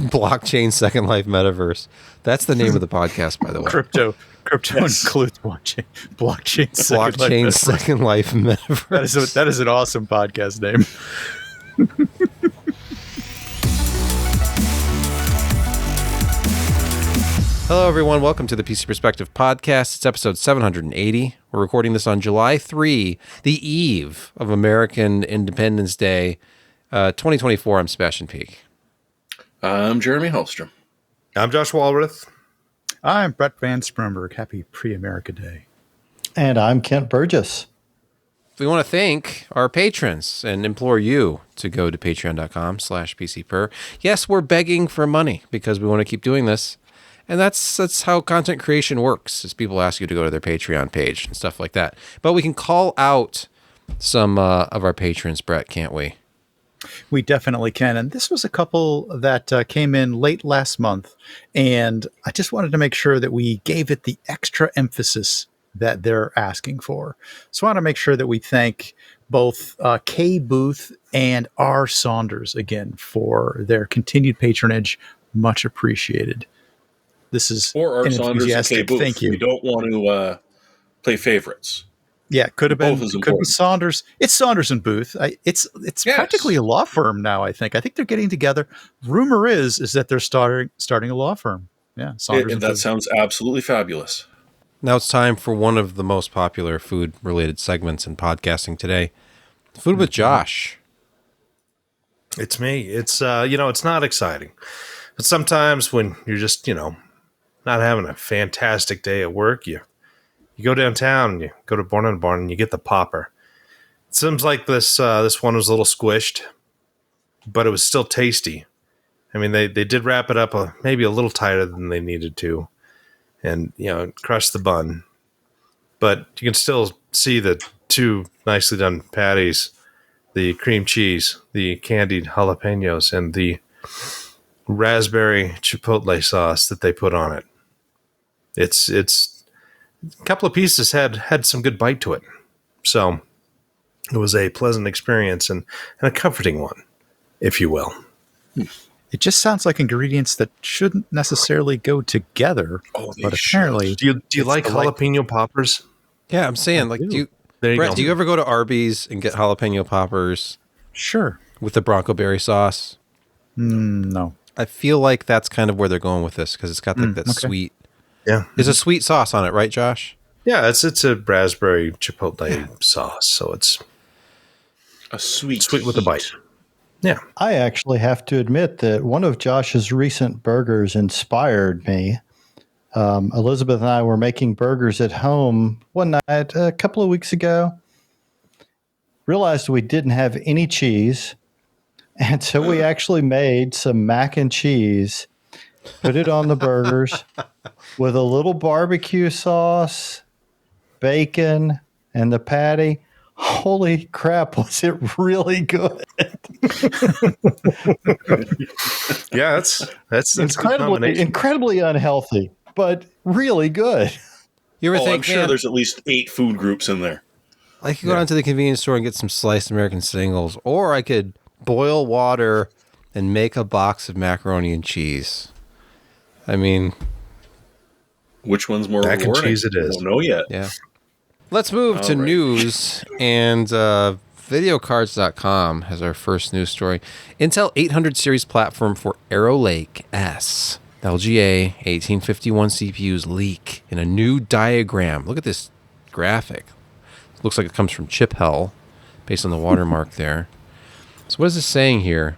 Blockchain Second Life Metaverse. That's the name of the podcast, by the way. Crypto includes blockchain. Blockchain Second Life Metaverse. That is an awesome podcast name. Hello, everyone. Welcome to the PC Perspective Podcast. It's episode 780. We're recording this on July 3, the eve of American Independence Day 2024. I'm Sebastian Peak. I'm Jeremy Hallstrom. I'm Josh Walrath. I'm Brett Van Spremberg. Happy Pre-America Day. And I'm Kent Burgess. We want to thank our patrons and implore you to go to patreon.com/PCPer. Yes, we're begging for money because we want to keep doing this. And that's how content creation works, is people ask you to go to their Patreon page and stuff like that. But we can call out some of our patrons, Brett, can't we? We definitely can. And this was a couple that came in late last month. And I just wanted to make sure that we gave it the extra emphasis that they're asking for. So I want to make sure that we thank both Kay Booth and R. Saunders again for their continued patronage. Much appreciated. This is or our Saunders and Kay Booth. Thank you. We don't want to play favorites. Yeah, could be Saunders. It's Saunders and Booth. It's practically a law firm now. I think they're getting together. Rumor is that they're starting a law firm. Yeah, Saunders. And that sounds absolutely fabulous. Now it's time for one of the most popular food-related segments in podcasting today, Food with Josh. It's me. It's it's not exciting, but sometimes when you're just not having a fantastic day at work, you go downtown and you go to Barn on Barn and you get the popper. It seems like this one was a little squished, but it was still tasty. I mean, they did wrap it up maybe a little tighter than they needed to, and crush the bun. But you can still see the two nicely done patties, the cream cheese, the candied jalapenos, and the raspberry chipotle sauce that they put on it. It's a couple of pieces had some good bite to it. So it was a pleasant experience and a comforting one, if you will. It just sounds like ingredients that shouldn't necessarily go together. But apparently, do you like jalapeno poppers? Yeah, I'm saying, do you ever go to Arby's and get jalapeno poppers? Sure. With the Bronco berry sauce? No. I feel like that's kind of where they're going with this because it's got that sweet. Yeah, there's a sweet sauce on it, right, Josh? Yeah, it's a raspberry chipotle sauce, so it's a sweet with a bite. Yeah, I actually have to admit that one of Josh's recent burgers inspired me. Elizabeth and I were making burgers at home one night a couple of weeks ago. Realized we didn't have any cheese, and so we actually made some mac and cheese, put it on the burgers with a little barbecue sauce, bacon, and the patty. Holy crap, was it really good? Yeah, that's incredibly unhealthy, but really good. You ever think, I'm sure there's at least 8 food groups in there. I could go down to the convenience store and get some sliced American singles, or I could boil water and make a box of macaroni and cheese. I mean, which one's more mac rewarding? And cheese it is. I don't know yet. Yeah. Let's move to news, and videocards.com has our first news story. Intel 800 series platform for Arrow Lake S. LGA 1851 CPUs leak in a new diagram. Look at this graphic. Looks like it comes from Chip Hell, based on the watermark there. So what is this saying here?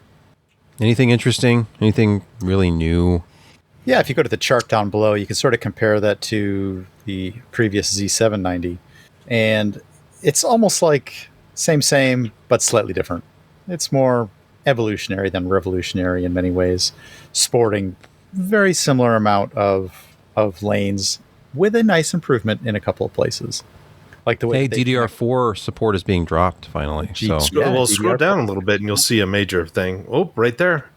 Anything interesting? Anything really new? Yeah, if you go to the chart down below, you can sort of compare that to the previous Z790. And it's almost like same, but slightly different. It's more evolutionary than revolutionary in many ways, sporting very similar amount of lanes with a nice improvement in a couple of places. Like the way DDR4 support is being dropped finally. Scroll down a little bit and you'll see a major thing. Oh, right there.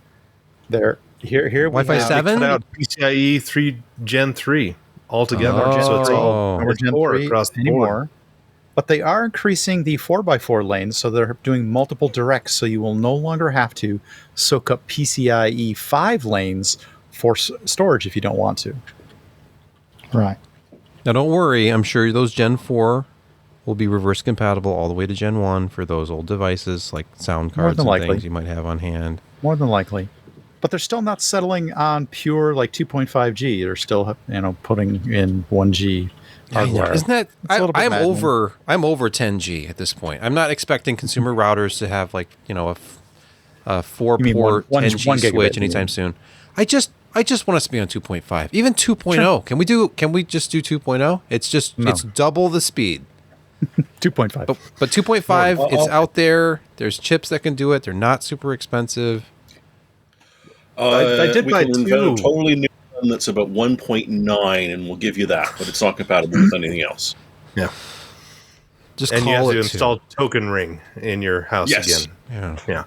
Here. Wi-Fi 7? Out PCIe 3 Gen 3 altogether. So it's all Gen 4 across the board. But they are increasing the 4x4 lanes, so they're doing multiple directs, so you will no longer have to soak up PCIe 5 lanes for storage if you don't want to. Right. Now, don't worry. I'm sure those Gen 4 will be reverse compatible all the way to Gen 1 for those old devices like sound cards and things you might have on hand. More than likely. But they're still not settling on pure like 2.5G. They're still, putting in 1G hardware. Isn't that? I'm maddening. over 10G at this point. I'm not expecting consumer routers to have like a 4-port one 10G gigabit, switch anytime soon. I just want us to be on 2.5, even 2.0. Sure. Can we just do 2.0? It's just it's double the speed. 2.5. But 2.5, it's out there. There's chips that can do it. They're not super expensive. I did buy invent two. a totally new one that's about 1.9, and we'll give you that, but it's not compatible with anything else. Yeah. Just And call you have to it install Token Ring in your house Yes. again. Yeah.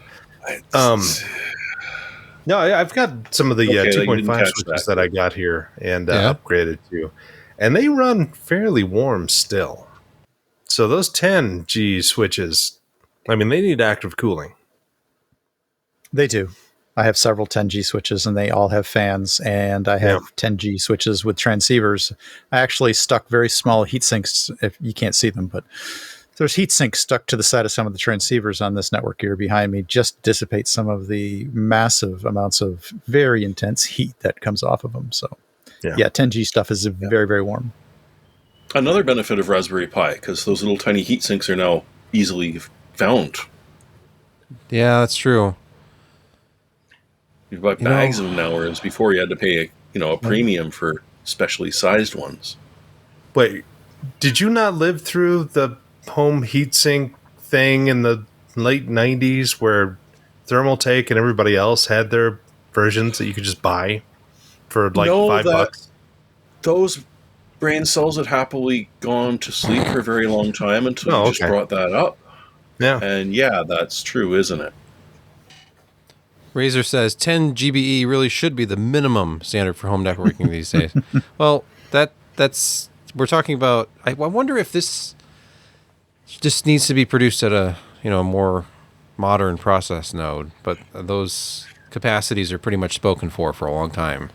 No, I've got some of the Okay, you didn't 2.5 catch switches that. that I got here and upgraded to, and they run fairly warm still. So those 10G switches, I mean, they need active cooling. They do. I have several 10G switches, and they all have fans, and I have 10G switches with transceivers. I actually stuck very small heat sinks, if you can't see them, but there's heat sinks stuck to the side of some of the transceivers on this network gear behind me, just to dissipate some of the massive amounts of very intense heat that comes off of them. So, 10G stuff is very, very warm. Another benefit of Raspberry Pi, because those little tiny heat sinks are now easily found. Yeah, that's true. You buy bags of them now, whereas before you had to pay a premium for specially sized ones. Wait, did you not live through the home heatsink thing in the late 90s where Thermaltake and everybody else had their versions that you could just buy for like $5? Those brain cells had happily gone to sleep for a very long time until you just brought that up. Yeah. And that's true, isn't it? Razer says 10 GBE really should be the minimum standard for home networking these days. Well, that's we're talking about. I wonder if this just needs to be produced at a more modern process node. But those capacities are pretty much spoken for a long time.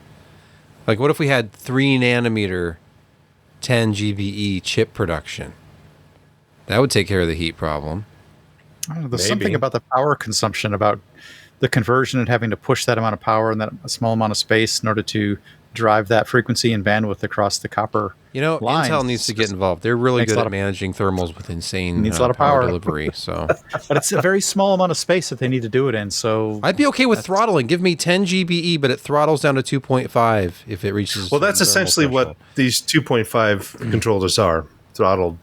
Like, what if we had 3 nanometer 10 GBE chip production? That would take care of the heat problem. I don't know, there's something about the power consumption, about the conversion and having to push that amount of power in that small amount of space in order to drive that frequency and bandwidth across the copper lines. Intel needs to get involved. They're really good at managing thermals with insane a lot of power delivery. So, but it's a very small amount of space that they need to do it in. So I'd be okay with throttling. Give me 10 GBE, but it throttles down to 2.5 if it reaches. Well, that's essentially what these 2.5 controllers are, throttled.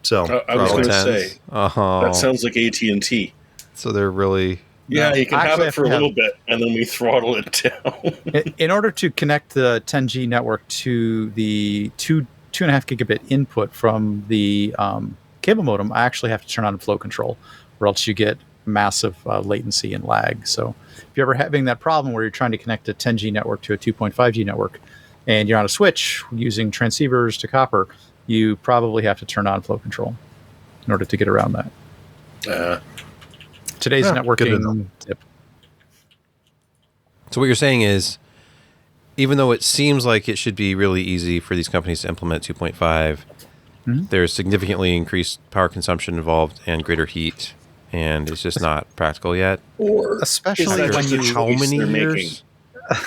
So I was going to say that sounds like AT&T. So they're really. Yeah, you can have it for a little bit, and then we throttle it down. In order to connect the 10G network to the 2.5 gigabit input from the cable modem, I actually have to turn on flow control, or else you get massive latency and lag. So if you're ever having that problem where you're trying to connect a 10G network to a 2.5G network, and you're on a switch using transceivers to copper, you probably have to turn on flow control in order to get around that. Today's networking tip. So what you're saying is, even though it seems like it should be really easy for these companies to implement 2.5, there's significantly increased power consumption involved and greater heat, and it's just not practical yet. Or especially when you how many years?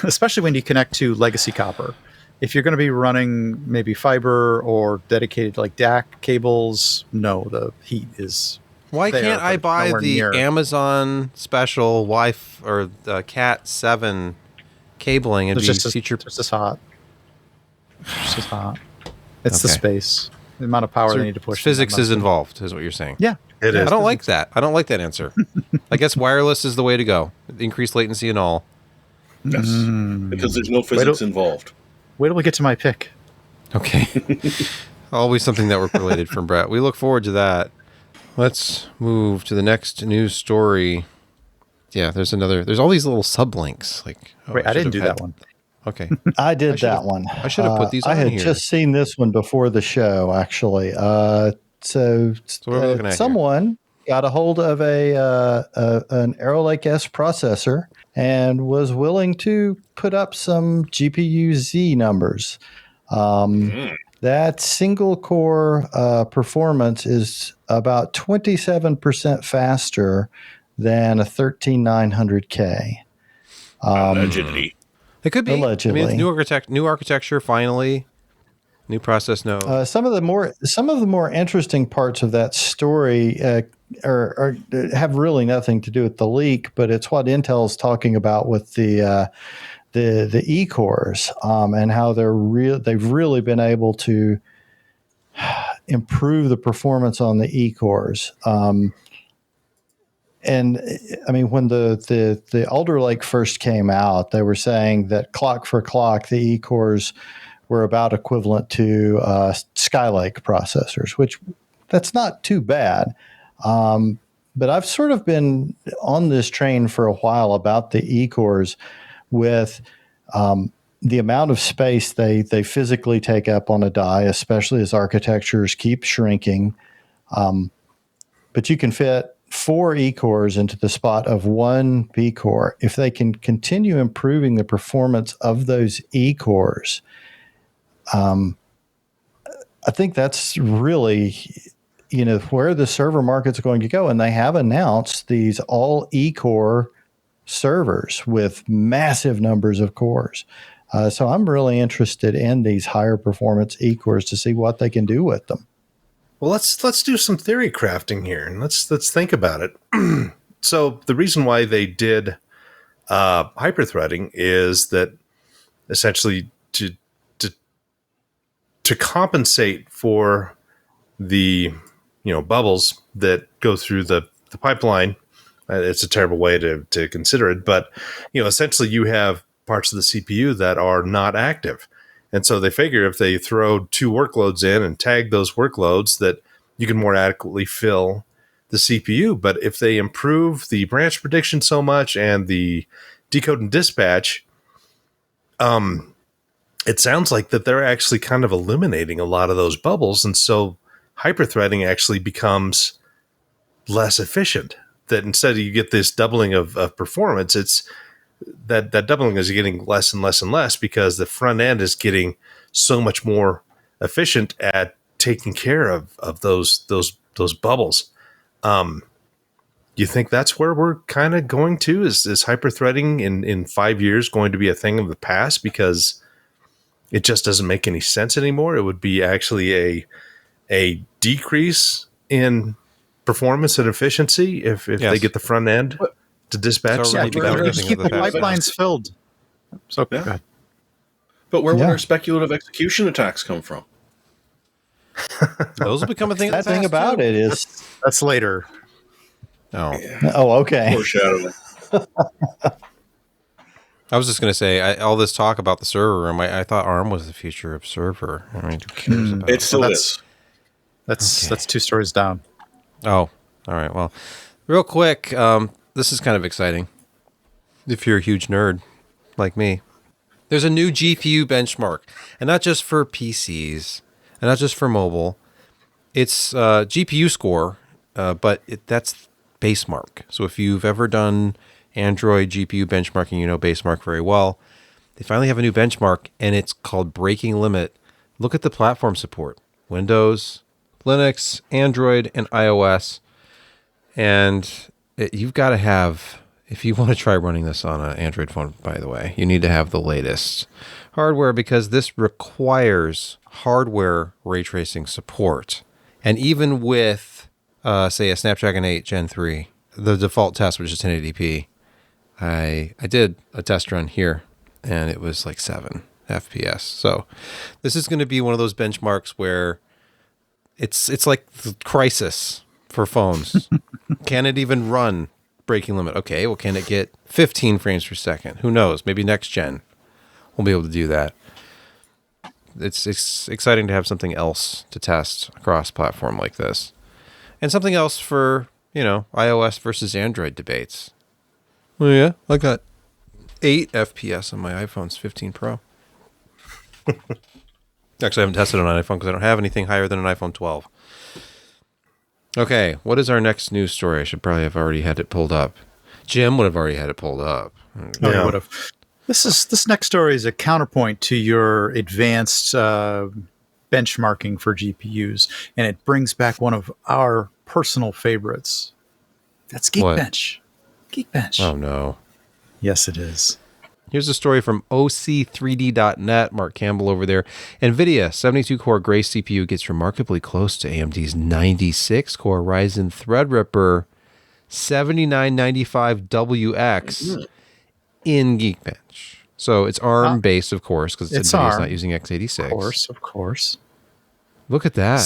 Especially when you connect to legacy copper. If you're going to be running maybe fiber or dedicated like DAC cables, no, the heat is. Why can't I buy the Amazon special Wi-Fi or the Cat 7 cabling and be feature? It's just hot. It's just hot. It's the space, the amount of power they need to push. Physics is involved, is what you're saying. Yeah, it is. I don't like that. I don't like that answer. I guess wireless is the way to go. Increased latency and all. Yes, because there's no physics involved. Wait till we get to my pick. Okay. Always something network related from Brett. We look forward to that. Let's move to the next news story. Yeah, there's all these little sublinks. Like, wait, I didn't do that one. Okay. I did that one. I should have put these on I had here. just seen this one before the show, actually. So what are we looking at here? someone got a hold of an Arrow Lake S processor and was willing to put up some GPU Z numbers. That single core performance is about 27% faster than a 13900K. Allegedly. It could be. Allegedly. I mean, it's new architecture finally, new process node. Some of the more interesting parts of that story have really nothing to do with the leak, but it's what Intel's talking about with the E-cores and how they've really been able to improve the performance on the E-cores. And I mean, when the Alder Lake first came out, they were saying that clock for clock, the E-cores were about equivalent to Skylake processors, which that's not too bad. But I've sort of been on this train for a while about the E-cores with the amount of space they physically take up on a die, especially as architectures keep shrinking. But you can fit 4 E-cores into the spot of 1 B-core. If they can continue improving the performance of those E-cores, I think that's really, where the server market's going to go. And they have announced these all E-core servers with massive numbers of cores. So I'm really interested in these higher performance E-cores to see what they can do with them. Well, let's do some theory crafting here, and let's think about it. So the reason why they did hyperthreading is that essentially to compensate for the bubbles that go through the pipeline. It's a terrible way to consider it, but essentially you have parts of the CPU that are not active. And so they figure if they throw 2 workloads in and tag those workloads, that you can more adequately fill the CPU. But if they improve the branch prediction so much and the decode and dispatch, it sounds like that they're actually kind of eliminating a lot of those bubbles. And so hyperthreading actually becomes less efficient. That instead you get this doubling of performance, it's that doubling is getting less and less and less because the front end is getting so much more efficient at taking care of those bubbles. You think that's where we're kind of going to? Is hyperthreading in 5 years going to be a thing of the past because it just doesn't make any sense anymore? It would be actually a decrease in performance and efficiency if they get the front end to dispatch. So Keep the pipelines filled. So go ahead. But where would our speculative execution attacks come from? Those will become a thing. That thing about it is that's later. Oh, oh, okay. Foreshadowing. I was just going to say, all this talk about the server room, I thought ARM was the future of server. I mean, who cares about It still is. That's 2 stories down. Oh, all right. Well, real quick, this is kind of exciting. If you're a huge nerd like me, there's a new GPU benchmark, and not just for PCs, and not just for mobile. It's GPU score, but that's Basemark. So if you've ever done Android GPU benchmarking, you know Basemark very well. They finally have a new benchmark, and it's called Breaking Limit. Look at the platform support: Windows, Linux, Android, and iOS. And you've got to have, if you want to try running this on an Android phone, by the way, you need to have the latest hardware because this requires hardware ray tracing support. And even with, say, a Snapdragon 8 Gen 3, the default test, which is 1080p, I did a test run here, and it was like 7 FPS. So this is going to be one of those benchmarks where it's like the crisis for phones. Can it even run Breaking Limit? Okay, well, can it get 15 frames per second? Who knows? Maybe next gen we'll be able to do that. It's exciting to have something else to test across platform like this. And something else for, iOS versus Android debates. Well, yeah, I got 8 FPS on my iPhone's 15 Pro. Actually, I haven't tested it on an iPhone because I don't have anything higher than an iPhone 12. Okay, what is our next news story? I should probably have already had it pulled up. Jim would have already had it pulled up. Oh, you would have. This next story is a counterpoint to your advanced benchmarking for GPUs, and it brings back one of our personal favorites. That's Geekbench. Geekbench. Oh, no. Yes, it is. Here's a story from OC3D.net, Mark Campbell over there. NVIDIA 72-core Grace CPU gets remarkably close to AMD's 96-core Ryzen Threadripper 7995WX in Geekbench. So it's ARM-based, of course, because NVIDIA's not using x86. Of course. Look at that.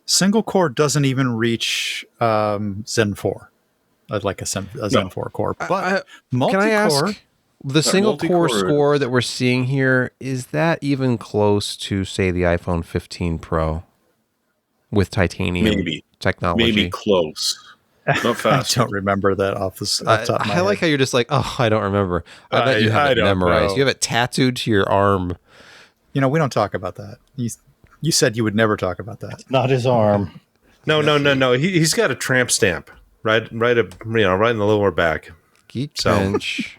Single core doesn't even reach Zen 4. I'd like a Zen 4 core. But multi-core... Can I ask... The single-core score that we're seeing here, is that even close to, say, the iPhone 15 Pro with titanium technology? Maybe close. Not fast. I don't remember that off the top of my head. I like how you're just like, oh, I don't remember. I bet you have it memorized. You have it tattooed to your arm. We don't talk about that. You said you would never talk about that. Not his arm. No. He's got a tramp stamp right in the lower back. Geekbench.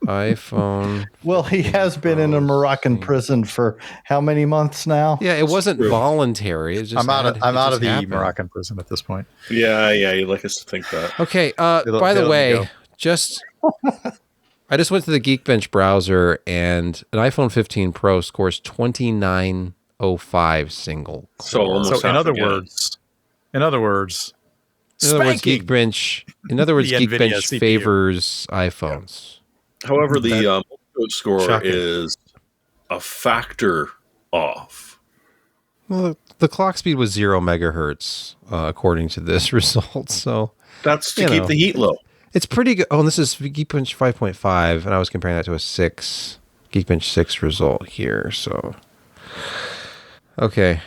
iPhone. Well, he has been in a Moroccan prison for how many months now? Yeah, it wasn't voluntary. It just I'm out of the happened. Moroccan prison at this point. Yeah, you'd like us to think that. Okay, by the way, I just went to the Geekbench browser, and an iPhone 15 Pro scores 2905 single core. So in other words, Geekbench NVIDIA favors iPhones. However, the score is a factor off. Well, the clock speed was 0 megahertz, according to this result. So that's to keep the heat low. It's pretty good. Oh, and this is Geekbench 5.5, and I was comparing that to a Geekbench 6 result here. So, okay.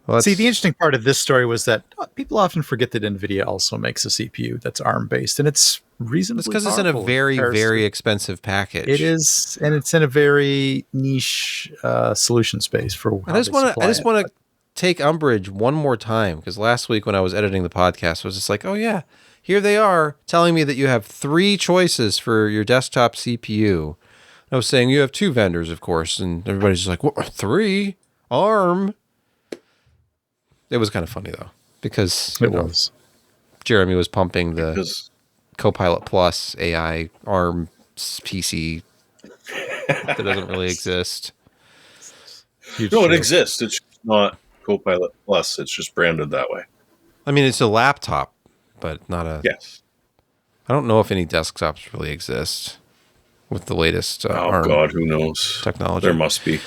Well, see, the interesting part of this story was that people often forget that NVIDIA also makes a CPU that's ARM-based, and it's reasonably because it's in a very, very expensive package. It is, and it's in a very niche solution space for how I just want to take umbrage one more time, because last week when I was editing the podcast, I was just like, oh yeah, here they are telling me that you have 3 choices for your desktop CPU. I was saying you have 2 vendors, of course, and everybody's just like, what, 3? ARM? It was kind of funny, though, because Jeremy was pumping the Copilot Plus AI ARM PC that doesn't really exist. No, it exists. It's not Copilot Plus. It's just branded that way. I mean, it's a laptop, but not a... Yes. I don't know if any desktops really exist with the latest ARM God, who knows? Technology. There must be.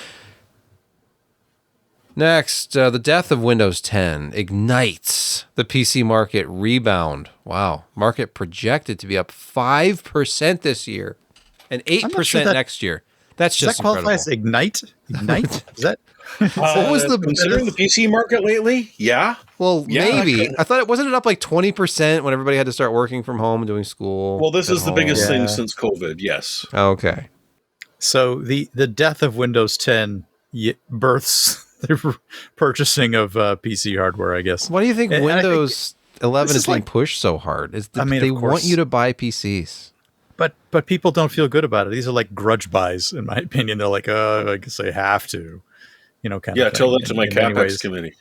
Next, the death of Windows 10 ignites the PC market rebound. Wow. Market projected to be up 5% this year and 8% next year. That's just that qualify as ignite? Ignite? Is that... what was considering the PC market lately? Yeah. Well, maybe. I thought wasn't it up like 20% when everybody had to start working from home and doing school? Well, this is the biggest thing since COVID. Yes. Okay. So the death of Windows 10 births the purchasing of PC hardware, I guess. Why do you think Windows 11 is being pushed so hard? They want you to buy PCs. But people don't feel good about it. These are like grudge buys, in my opinion. They're like, I guess I have to, kind of thing. Yeah, tell that to my CapEx committee.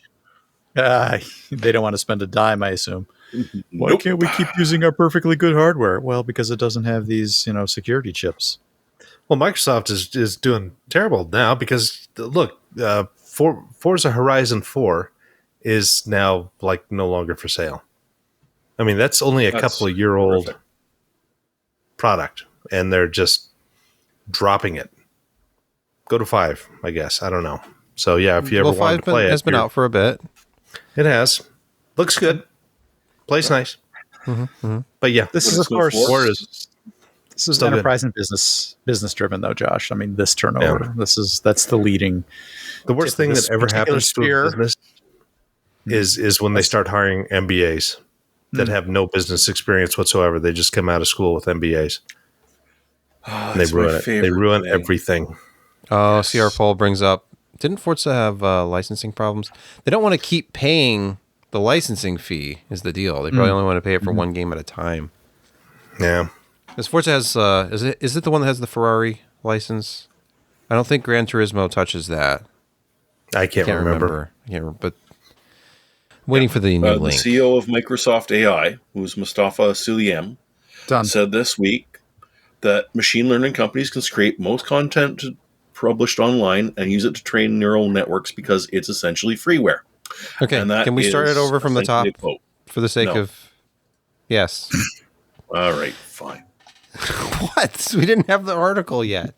They don't want to spend a dime, I assume. Why can't we keep using our perfectly good hardware? Well, because it doesn't have these, security chips. Well, Microsoft is doing terrible now because, look, Forza Horizon 4 is now like no longer for sale. I mean, that's only a couple of year old product, and they're just dropping it. Go to 5, I guess. I don't know. So yeah, if you ever want to play it, has been out for a bit. It has. Looks good. Plays nice. But yeah, this is of course this is enterprise and business driven though, Josh. I mean, this turnover. Yeah. That's the leading. The worst thing that ever happens to a business is when they start hiring MBAs that have no business experience whatsoever. They just come out of school with MBAs. And they ruin it. They ruin everything. Oh, CR Poll brings up, didn't Forza have licensing problems? They don't want to keep paying the licensing fee is the deal. They probably only want to pay it for one game at a time. Yeah. This Forza has, is it the one that has the Ferrari license? I don't think Gran Turismo touches that. I can't remember. I can't remember, but waiting for the new link. The CEO of Microsoft AI, who's Mustafa Suleyman, said this week that machine learning companies can scrape most content published online and use it to train neural networks because it's essentially freeware. Okay, can we start it over from the top for the sake of... Yes. All right, fine. What? We didn't have the article yet.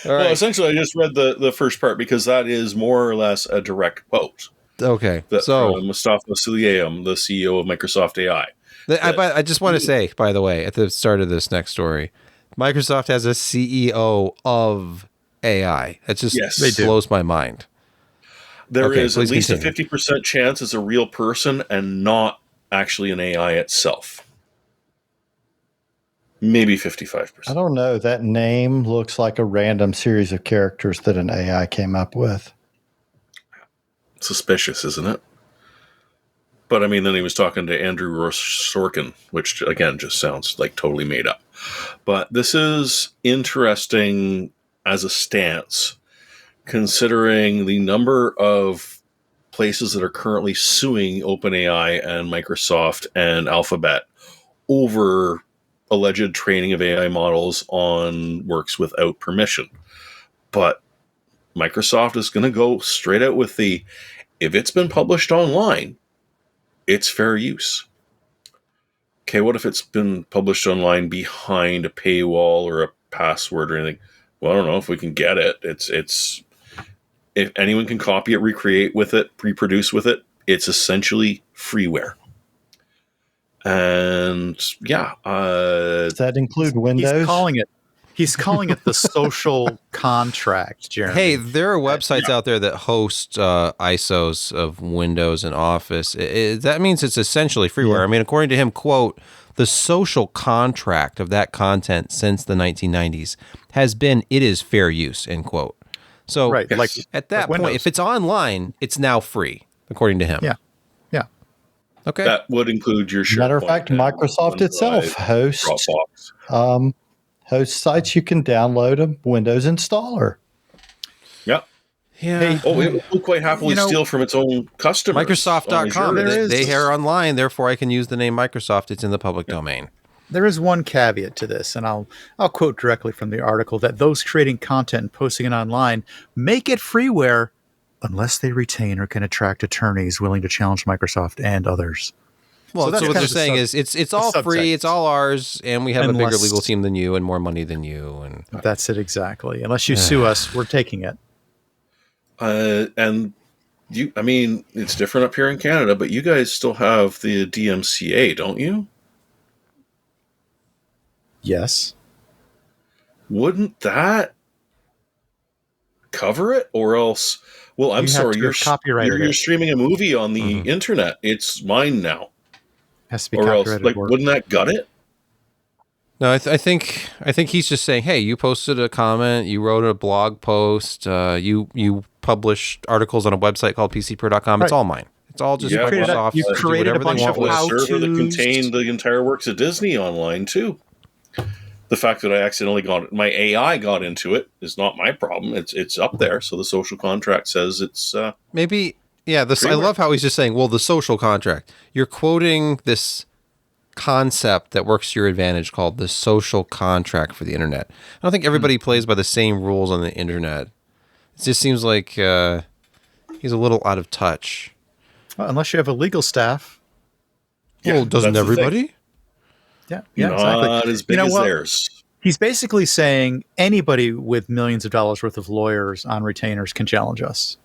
All right. Well, essentially, I just read the first part because that is more or less a direct quote. Okay, so Mustafa Suleyman, the CEO of Microsoft AI. I just want to say, by the way, at the start of this next story, Microsoft has a CEO of AI. That just blows my mind. There is at least a 50% chance it's a real person and not actually an AI itself. Maybe 55%. I don't know. That name looks like a random series of characters that an AI came up with. Suspicious, isn't it? But I mean, then he was talking to Andrew Sorkin, which again just sounds like totally made up. But this is interesting as a stance, considering the number of places that are currently suing OpenAI and Microsoft and Alphabet over alleged training of AI models on works without permission. But Microsoft is going to go straight out with if it's been published online, it's fair use. Okay, what if it's been published online behind a paywall or a password or anything? Well, I don't know if we can get it. It's if anyone can copy it, recreate with it, reproduce with it, it's essentially freeware. And does that include Windows? He's calling it the social contract, Jeremy. Hey, there are websites out there that host ISOs of Windows and Office. That means it's essentially freeware. Yeah. I mean, according to him, quote, the social contract of that content since the 1990s has been, it is fair use, end quote. So right. At that point, if it's online, it's now free, according to him. Yeah. Yeah. Okay. That would include your SharePoint. Matter of fact, Microsoft itself hosts sites you can download a Windows installer. Yep. Yeah. Hey, it will quite happily steal from its own customers. Microsoft.com. They are online, therefore I can use the name Microsoft. It's in the public domain. There is one caveat to this, and I'll quote directly from the article, that those creating content and posting it online make it freeware unless they retain or can attract attorneys willing to challenge Microsoft and others. Well, so what they're saying is it's all free, it's all ours, and we have a bigger legal team than you and more money than you. And that's it exactly. Unless you sue us, we're taking it. And I mean, it's different up here in Canada, but you guys still have the DMCA, don't you? Yes. Wouldn't that cover it? Or else, well, I'm sorry, you're streaming a movie on the internet. It's mine now. Has to be copyrighted. Or else, wouldn't that gut it? No, I think he's just saying, hey, you posted a comment, you wrote a blog post, you published articles on a website called PCPer.com. Right. It's all mine. It's all just Microsoft. You created a bunch of how-tos. Server that contained the entire works of Disney online too. The fact that I accidentally my AI got into it is not my problem. It's up there. So the social contract says it's maybe. Yeah, I love how he's just saying, well, the social contract. You're quoting this concept that works to your advantage called the social contract for the internet. I don't think everybody plays by the same rules on the internet. It just seems like he's a little out of touch. Well, unless you have a legal staff. Well, doesn't everybody? Yeah, not exactly. as big as theirs. He's basically saying anybody with millions of dollars worth of lawyers on retainers can challenge us.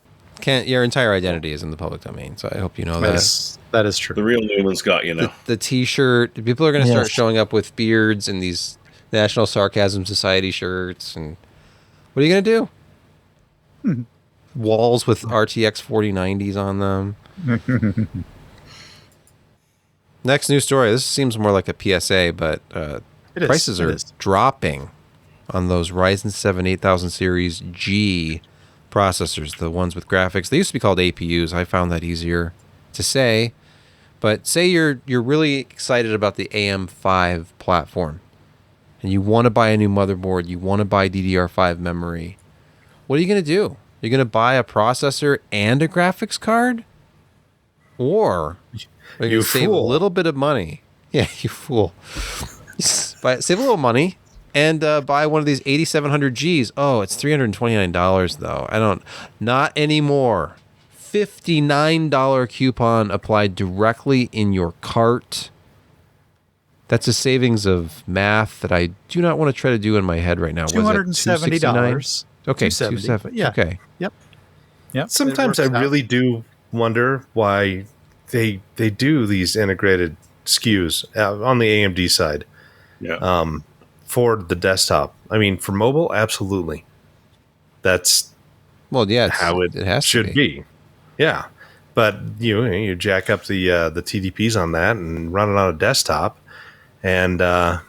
Your entire identity is in the public domain, so I hope you know that. That is true. The real Newman's got you now. The T-shirt. People are going to start showing up with beards and these National Sarcasm Society shirts. And what are you going to do? Walls with RTX 4090s on them. Next news story. This seems more like a PSA, but prices are dropping on those Ryzen 7 8000 series G processors, the ones with graphics. They used to be called APUs. I found that easier to say. But say you're really excited about the AM5 platform, and you want to buy a new motherboard, you want to buy DDR5 memory. What are you going to do? You're going to buy a processor and a graphics card? Or are you going to save a little bit of money? Yeah, you fool. Save a little money and buy one of these 8700Gs. Oh, it's $329 though. Not anymore. $59 coupon applied directly in your cart. That's a savings of math that I do not want to try to do in my head right now. $270. Okay, $270. Yeah. Okay. Yep. Sometimes I really do wonder why they do these integrated SKUs on the AMD side. Yeah. For the desktop. I mean, for mobile, absolutely. That's how it has should be. Yeah. But you jack up the TDPs on that and run it on a desktop, and the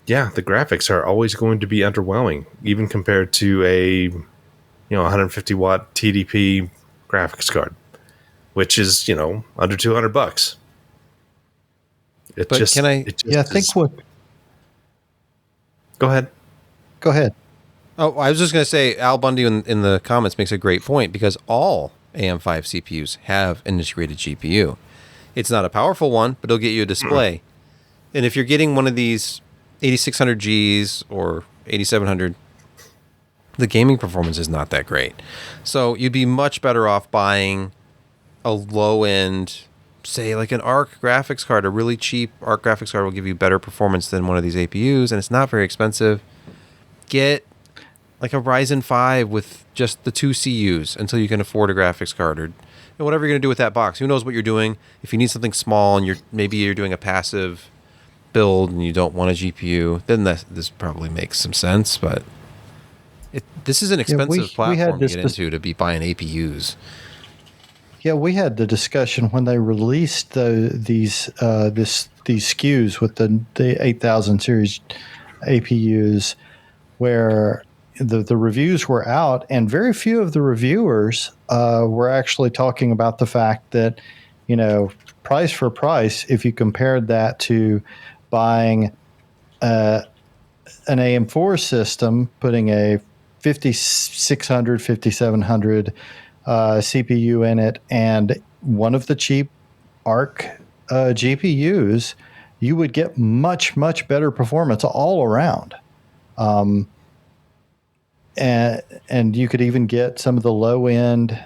graphics are always going to be underwhelming, even compared to a 150 watt TDP graphics card, which is under $200. I think what. Go ahead. Oh, I was just going to say, Al Bundy in the comments makes a great point, because all AM5 CPUs have an integrated GPU. It's not a powerful one, but it'll get you a display. And if you're getting one of these 8600Gs or 8700, the gaming performance is not that great. So you'd be much better off buying a low-end, say like an ARC graphics card. A really cheap ARC graphics card will give you better performance than one of these APUs, and it's not very expensive. Get like a Ryzen 5 with just the 2 CUs until you can afford a graphics card, or whatever you're going to do with that box. Who knows what you're doing? If you need something small and maybe you're doing a passive build and you don't want a GPU, then this probably makes some sense. But this is an expensive platform to get into, to be buying APUs. Yeah, we had the discussion when they released these SKUs with the 8000 series APUs, where the reviews were out, and very few of the reviewers were actually talking about the fact that, price for price, if you compared that to buying an AM4 system, putting a 5600, 5700 CPU in it, and one of the cheap ARC GPUs, you would get much, much better performance all around. And you could even get some of the low-end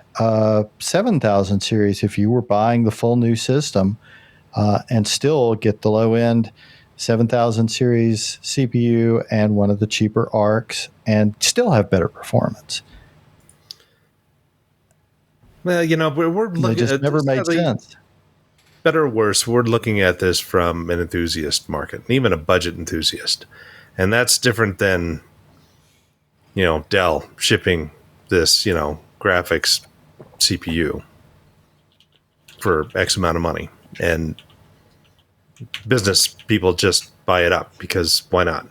7000 series if you were buying the full new system, and still get the low-end 7000 series CPU and one of the cheaper ARCs and still have better performance. Well, we're looking. It just never made sense. Better or worse, we're looking at this from an enthusiast market, even a budget enthusiast, and that's different than Dell shipping this graphics CPU for X amount of money, and business people just buy it up because why not?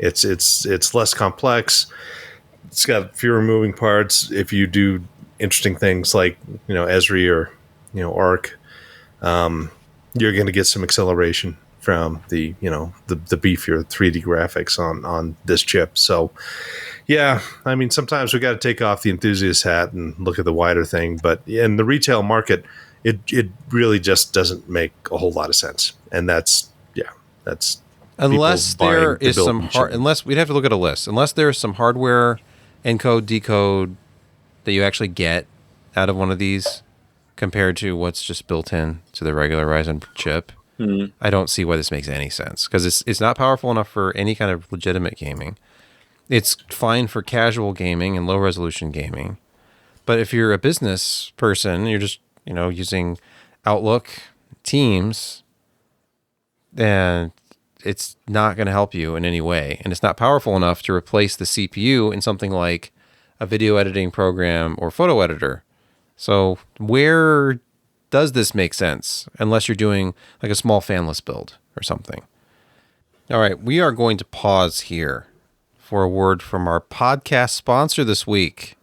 It's less complex. It's got fewer moving parts. If you do interesting things like Esri or ARC, you're going to get some acceleration from the beefier 3D graphics on this chip. So yeah, I mean, sometimes we got to take off the enthusiast hat and look at the wider thing. But in the retail market, it really just doesn't make a whole lot of sense. And that's unless there is some unless we'd have to look at a list. Unless there is some hardware encode decode that you actually get out of one of these compared to what's just built in to the regular Ryzen chip. I don't see why this makes any sense, because it's not powerful enough for any kind of legitimate gaming. It's fine for casual gaming and low resolution gaming. But if you're a business person, you're just, using Outlook, Teams, then it's not going to help you in any way. And it's not powerful enough to replace the CPU in something like a video editing program or photo editor. So where does this make sense? Unless you're doing like a small fanless build or something. All right, we are going to pause here for a word from our podcast sponsor this week.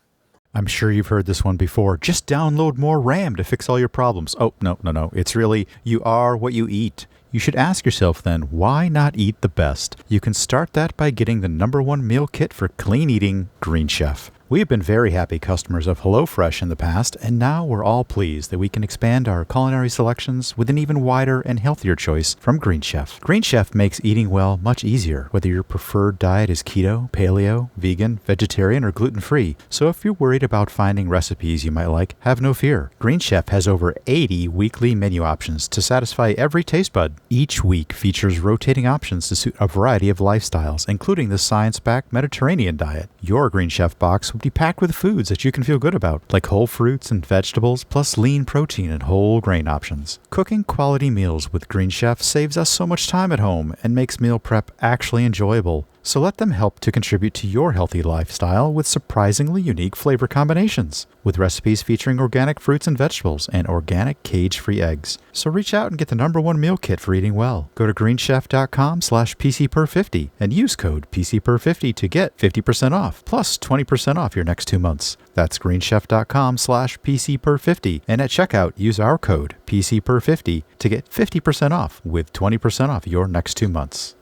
I'm sure you've heard this one before. Just download more RAM to fix all your problems. Oh, no. It's really, you are what you eat. You should ask yourself then, why not eat the best? You can start that by getting the #1 meal kit for clean eating, Green Chef. We have been very happy customers of HelloFresh in the past, and now we're all pleased that we can expand our culinary selections with an even wider and healthier choice from Green Chef. Green Chef makes eating well much easier, whether your preferred diet is keto, paleo, vegan, vegetarian, or gluten-free. So if you're worried about finding recipes you might like, have no fear. Green Chef has over 80 weekly menu options to satisfy every taste bud. Each week features rotating options to suit a variety of lifestyles, including the science-backed Mediterranean diet. Your Green Chef box will be packed with foods that you can feel good about, like whole fruits and vegetables, plus lean protein and whole grain options. Cooking quality meals with Green Chef saves us so much time at home and makes meal prep actually enjoyable. So let them help to contribute to your healthy lifestyle with surprisingly unique flavor combinations, with recipes featuring organic fruits and vegetables and organic cage-free eggs. So reach out and get the #1 meal kit for eating well. Go to greenchef.com/PCPer50 and use code PCPer50 to get 50% off, plus 20% off your next 2 months. That's greenchef.com/PCPer50. And at checkout, use our code PCPer50 to get 50% off with 20% off your next 2 months.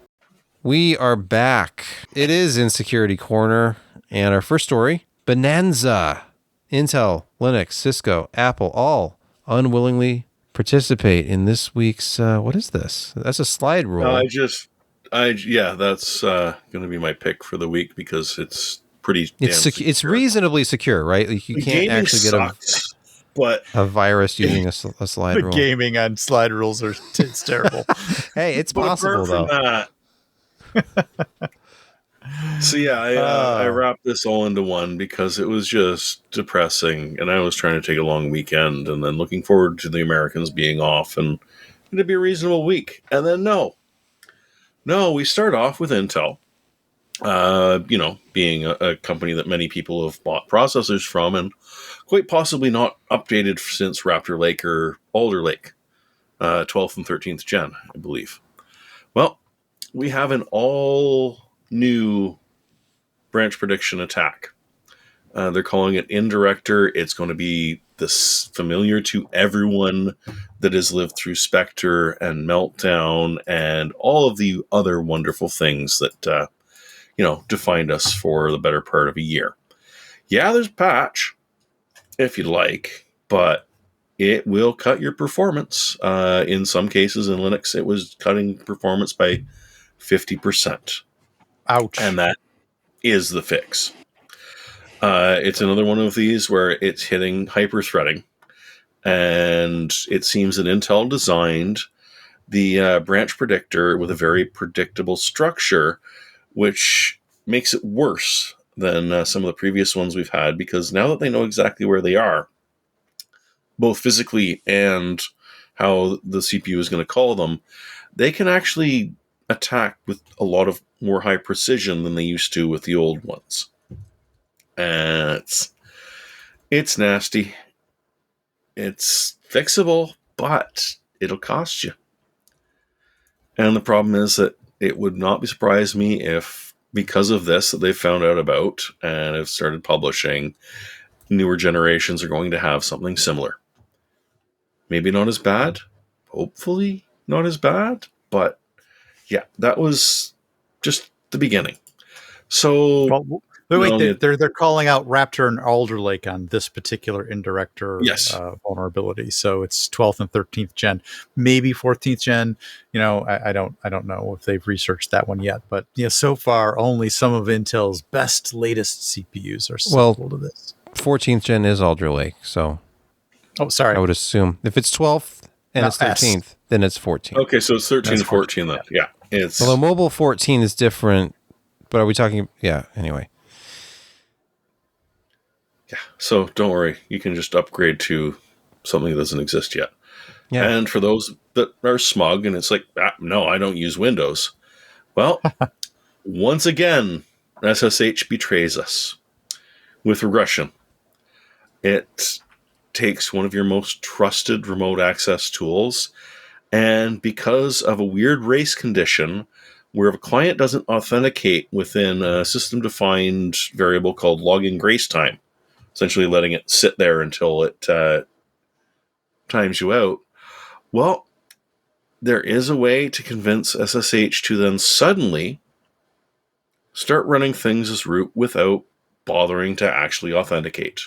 We are back. It is Insecurity Corner. And our first story, Bonanza. Intel, Linux, Cisco, Apple, all unwillingly participate in this week's, what is this? That's a slide rule. That's going to be my pick for the week because it's pretty secure. It's reasonably secure, right? Like you can't actually get a virus using a slide rule. The gaming on slide rules it's terrible. Hey, it's possible though. So yeah, I wrapped this all into one because it was just depressing, and I was trying to take a long weekend, and then looking forward to the Americans being off, and it'd be a reasonable week. And then no, we start off with Intel, being a company that many people have bought processors from, and quite possibly not updated since Raptor Lake or Alder Lake, 12th and 13th gen, I believe. Well, we have an all-new branch prediction attack. They're calling it Indirector. It's going to be this familiar to everyone that has lived through Spectre and Meltdown and all of the other wonderful things that, defined us for the better part of a year. Yeah, there's a patch, if you'd like, but it will cut your performance. In some cases in Linux, it was cutting performance by 50%. Ouch. And that is the fix. It's another one of these where it's hitting hyper-threading. And it seems that Intel designed the branch predictor with a very predictable structure, which makes it worse than some of the previous ones we've had, because now that they know exactly where they are, both physically and how the CPU is going to call them, they can actually attack with a lot of more high precision than they used to with the old ones. And it's nasty. It's fixable, but it'll cost you. And the problem is that it would not surprise me if, because of this that they've found out about and have started publishing, newer generations are going to have something similar. Maybe not as bad. Hopefully not as bad. But yeah, that was just the beginning. So they're calling out Raptor and Alder Lake on this particular Indirector vulnerability. So it's 12th and 13th gen, maybe 14th gen. I don't know if they've researched that one yet. But so far only some of Intel's best latest CPUs are susceptible to this. 14th gen is Alder Lake, so. Oh, sorry. I would assume if it's 12th and it's 13th, then it's 14th. Okay, so it's 13 and 14 then. Yeah. Although mobile 14 is different, but are we talking? Yeah, anyway. Yeah, so don't worry. You can just upgrade to something that doesn't exist yet. Yeah. And for those that are smug and it's like, no, I don't use Windows. Well, once again, SSH betrays us with regression. It takes one of your most trusted remote access tools, and because of a weird race condition where if a client doesn't authenticate within a system-defined variable called login grace time, essentially letting it sit there until it times you out, well, there is a way to convince SSH to then suddenly start running things as root without bothering to actually authenticate.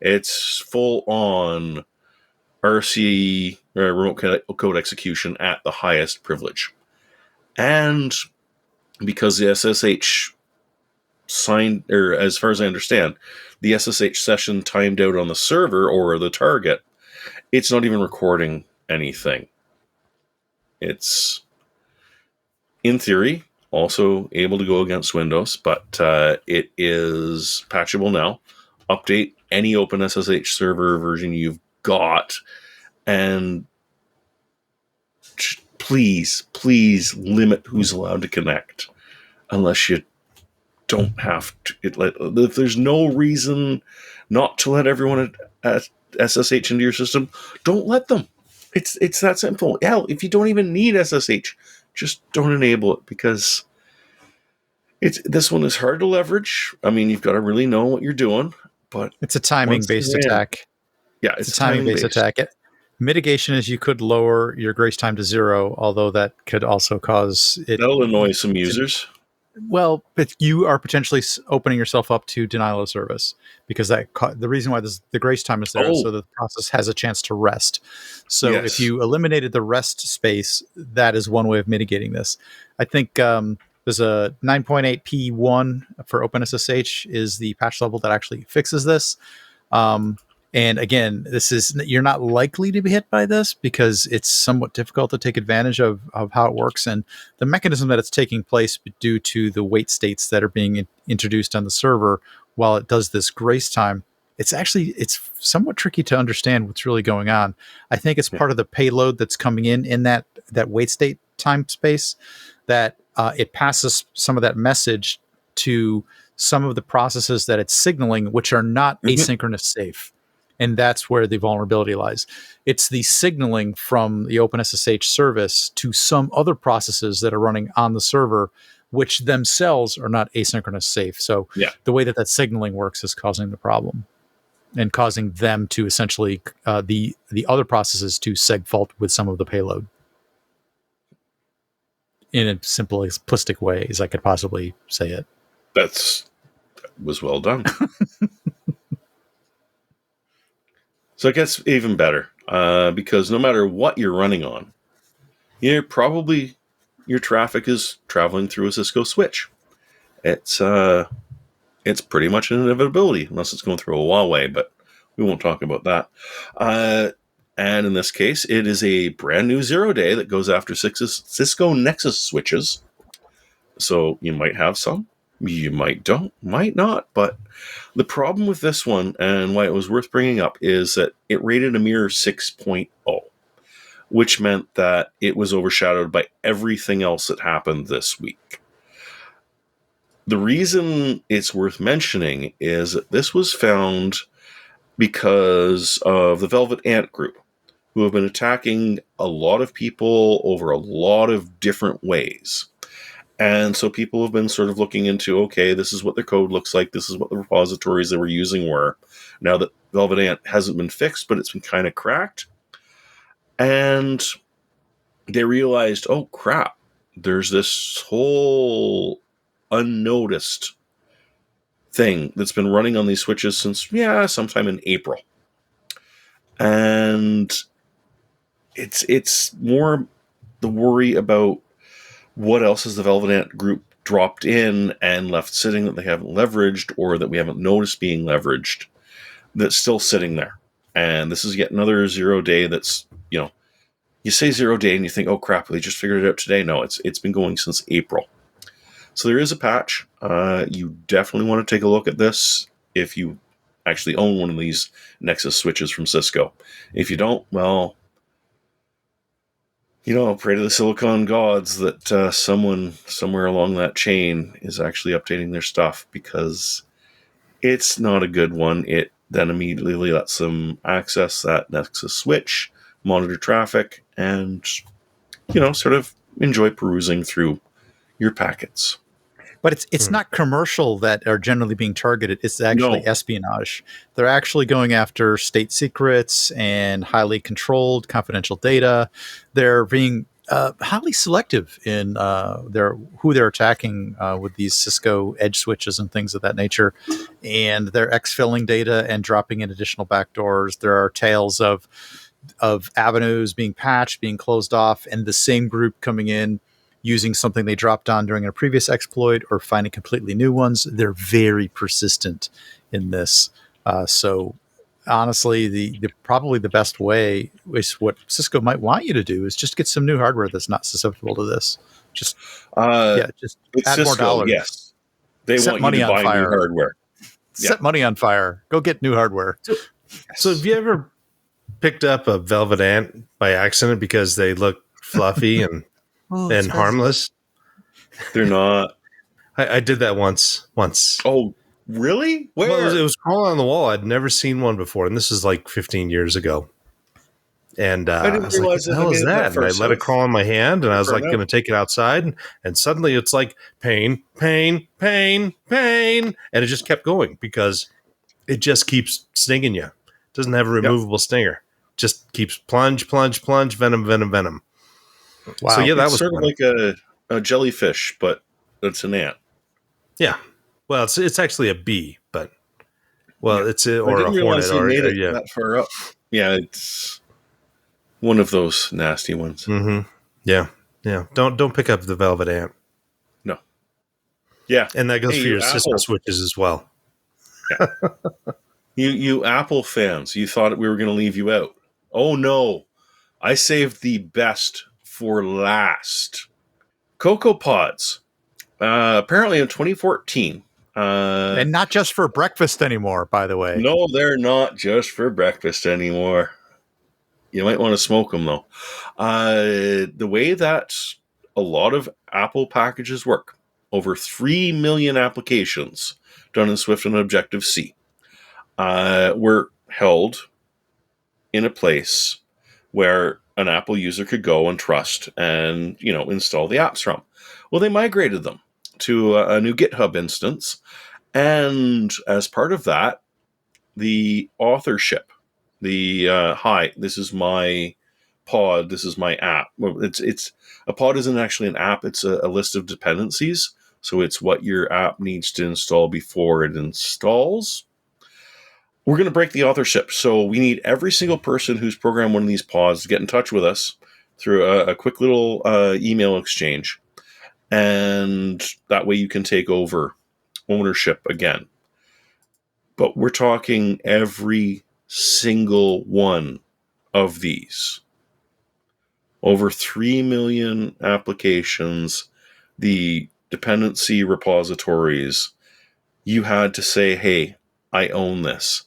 It's full-on RC, remote code execution at the highest privilege. And because the SSH signed, or as far as I understand, the SSH session timed out on the server or the target, it's not even recording anything. It's, in theory, also able to go against Windows, but it is patchable now. Update any OpenSSH server version you've got, and please limit who's allowed to connect, unless you don't have to. If there's no reason not to let everyone at SSH into your system, don't let them. It's that simple. Hell, if you don't even need SSH, just don't enable it, because this one is hard to leverage. I mean, you've got to really know what you're doing, but it's a timing-based attack. Yeah, it's a timing-based attack. Mitigation is you could lower your grace time to 0, although that could also cause it. That'll annoy some users. Well, but you are potentially opening yourself up to denial of service, because the reason why the grace time is there is so that the process has a chance to rest. So if you eliminated the rest space, that is one way of mitigating this. I think there's a 9.8 P1 for OpenSSH is the patch level that actually fixes this. And again, you're not likely to be hit by this because it's somewhat difficult to take advantage of how it works, and the mechanism that it's taking place due to the wait states that are being introduced on the server while it does this grace time. It's somewhat tricky to understand what's really going on. I think it's part of the payload that's coming in that wait state time space, that it passes some of that message to some of the processes that it's signaling, which are not asynchronous safe. And that's where the vulnerability lies. It's the signaling from the OpenSSH service to some other processes that are running on the server, which themselves are not asynchronous safe. So the way that signaling works is causing the problem and causing them to essentially, the other processes to segfault with some of the payload in a simple, simplistic way as I could possibly say it. That was well done. So it gets even better, because no matter what you're running on, your traffic is traveling through a Cisco switch. It's pretty much an inevitability, unless it's going through a Huawei, but we won't talk about that. And in this case, it is a brand new 0-day that goes after Cisco Nexus switches. So you might have some, you might not, but the problem with this one, and why it was worth bringing up, is that it rated a mere 6.0, which meant that it was overshadowed by everything else that happened this week. The reason it's worth mentioning is that this was found because of the Velvet Ant group, who have been attacking a lot of people over a lot of different ways. And so people have been sort of looking into, okay, this is what their code looks like. This is what the repositories they were using were. Now that Velvet Ant hasn't been fixed, but it's been kind of cracked. And they realized, oh, crap, there's this whole unnoticed thing that's been running on these switches since, sometime in April. And it's more the worry about what else has the Velvet Ant group dropped in and left sitting that they haven't leveraged, or that we haven't noticed being leveraged, that's still sitting there. And this is yet another 0-day that's, you say 0-day and you think, oh crap, they just figured it out today. No, it's been going since April. So there is a patch. You definitely want to take a look at this if you actually own one of these Nexus switches from Cisco. If you don't, well, pray to the Silicon gods that someone somewhere along that chain is actually updating their stuff, because it's not a good one. It then immediately lets them access that Nexus switch, monitor traffic, and, sort of enjoy perusing through your packets. But it's not commercial that are generally being targeted. It's actually No. espionage. They're actually going after state secrets and highly controlled confidential data. They're being highly selective in who they're attacking with these Cisco edge switches and things of that nature. And they're exfilling data and dropping in additional backdoors. There are tales of avenues being patched, being closed off, and the same group coming in using something they dropped on during a previous exploit or finding completely new ones. They're very persistent in this. So honestly, the probably the best way is what Cisco might want you to do is just get some new hardware that's not susceptible to this. Just just It's add more Cisco, dollars. yes. They Set want money you to on buy fire. new hardware. Set money on fire. Go get new hardware. So have you ever picked up a velvet ant by accident because they look fluffy and harmless? They're not. I did that once. Oh, really? Where? Well, it was crawling on the wall. I'd never seen one before, and this is like 15 years ago. And I didn't was like, realize what the hell it is made it that? that And far I let it south. crawl in my hand, and I was Fair like enough. going to take it outside, and suddenly it's like pain, pain, pain, pain, and it just kept going because it just keeps stinging you. It doesn't have a removable stinger. Just keeps plunge, plunge, plunge, venom, venom, venom. Wow. So yeah, that It's was sort fun. of like a jellyfish, but it's an ant. Yeah. Well, it's actually a bee, but it's I or a didn't realize hornet they or made it yeah. that far up. Yeah, it's one of those nasty ones. Mm-hmm. Yeah. Yeah. Don't pick up the velvet ant. No. Yeah. And that goes Hey, for you your Cisco Apple. switches as well. You Apple fans, you thought we were going to leave you out. Oh no. I saved the best for last. Cocoa Pods. Apparently in 2014. And not just for breakfast anymore, by the way. No, they're not just for breakfast anymore. You might want to smoke them, though. The way that a lot of Apple packages work, over 3 million applications done in Swift and Objective-C, were held in a place where an Apple user could go and trust and, install the apps from. Well, they migrated them to a new GitHub instance. And as part of that, the authorship, hi, this is my pod, this is my app. Well, it's a pod isn't actually an app, it's a list of dependencies. So it's what your app needs to install before it installs. We're going to break the authorship. So we need every single person who's programmed one of these pods to get in touch with us through a quick little email exchange. And that way you can take over ownership again. But we're talking every single one of these. Over 3 million applications, the dependency repositories, you had to say, hey, I own this.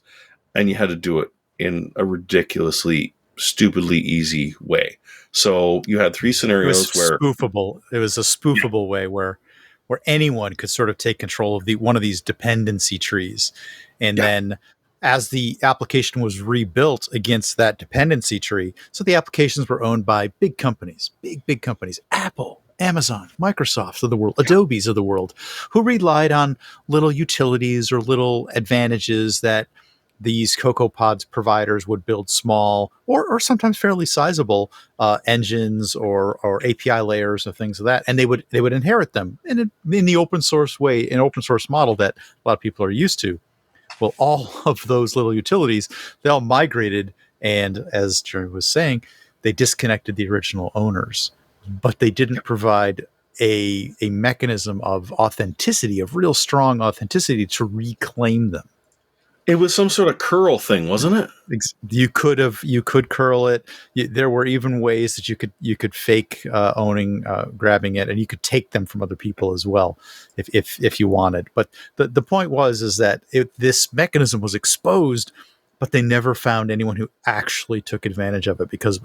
And you had to do it in a ridiculously, stupidly easy way. So you had 3 scenarios where spoofable. It was a spoofable way where anyone could sort of take control of one of these dependency trees. And then as the application was rebuilt against that dependency tree, so the applications were owned by big companies, big companies, Apple, Amazon, Microsoft of the world, Adobe's of the world, who relied on little utilities or little advantages that these Cocoa Pods providers would build small or sometimes fairly sizable engines or API layers and things of that, and they would inherit them in the open source way, an open source model that a lot of people are used to. Well, all of those little utilities, they all migrated, and as Jeremy was saying, they disconnected the original owners, but they didn't provide a mechanism of authenticity, of real strong authenticity to reclaim them. it was some sort of curl thing, wasn't it? You could curl it. There were even ways that you could fake owning, grabbing it, and you could take them from other people as well, if you wanted. But the point is that this mechanism was exposed, but they never found anyone who actually took advantage of it because it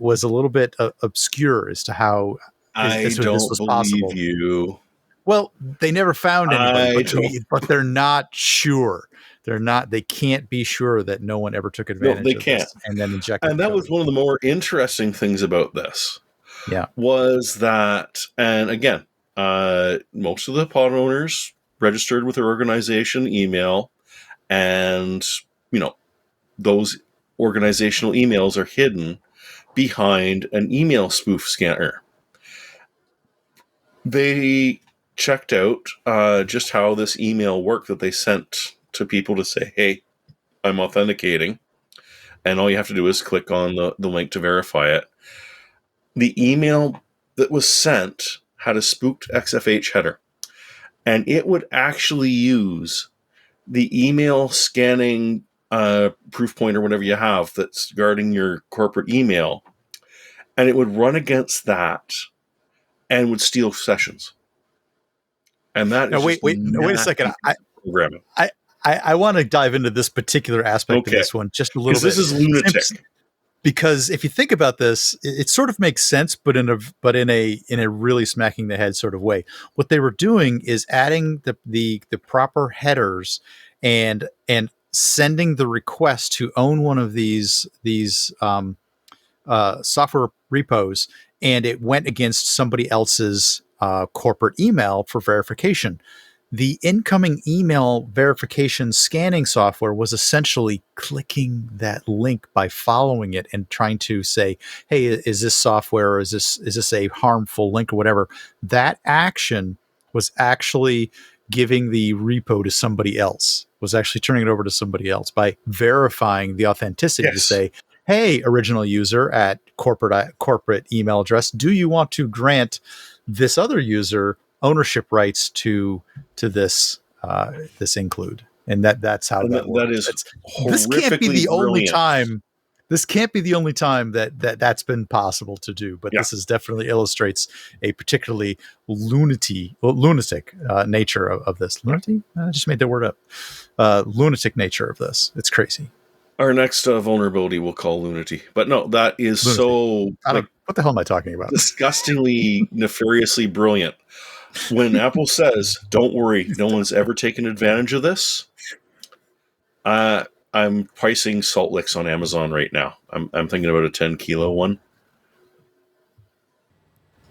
was a little bit obscure as to how I don't believe possible. you. Well, they never found anybody, but they're not sure. They can't be sure that no one ever took advantage of this and then injected. And that was one of the more interesting things about this Yeah. was that, and again, most of the pod owners registered with their organization email, and those organizational emails are hidden behind an email spoof scanner. They checked out just how this email worked that they sent to people to say, hey, I'm authenticating. And all you have to do is click on the link to verify it. The email that was sent had a spooked XFH header. And it would actually use the email scanning proof point or whatever you have that's guarding your corporate email. And it would run against that and would steal sessions. And that Now, is wait a second. programming. I want to dive into this particular aspect of this one just a little bit. Because this is lunatic. Because if you think about this, it sort of makes sense, but in a really smacking the head sort of way. What they were doing is adding the proper headers and sending the request to own one of these software repos, and it went against somebody else's corporate email for verification. The incoming email verification scanning software was essentially clicking that link by following it and trying to say, hey, is this software, or is this a harmful link or whatever? That action was actually giving the repo to somebody else, was actually turning it over to somebody else by verifying the authenticity to say, hey, original user at corporate email address, do you want to grant this other user ownership rights to this include? And that's how that works. That is this can't be the only brilliant. time. This can't be the only time that's been possible to do. But this is definitely illustrates a particularly lunatic nature of this. Lunatic? I just made that word up. Lunatic nature of this. It's crazy. Our next vulnerability we'll call Lunity. But no, that is Lunatic. so what the hell am I talking about? disgustingly, nefariously brilliant. When Apple says, don't worry, no one's ever taken advantage of this, I'm pricing salt licks on Amazon right now. I'm thinking about a 10-kilo one.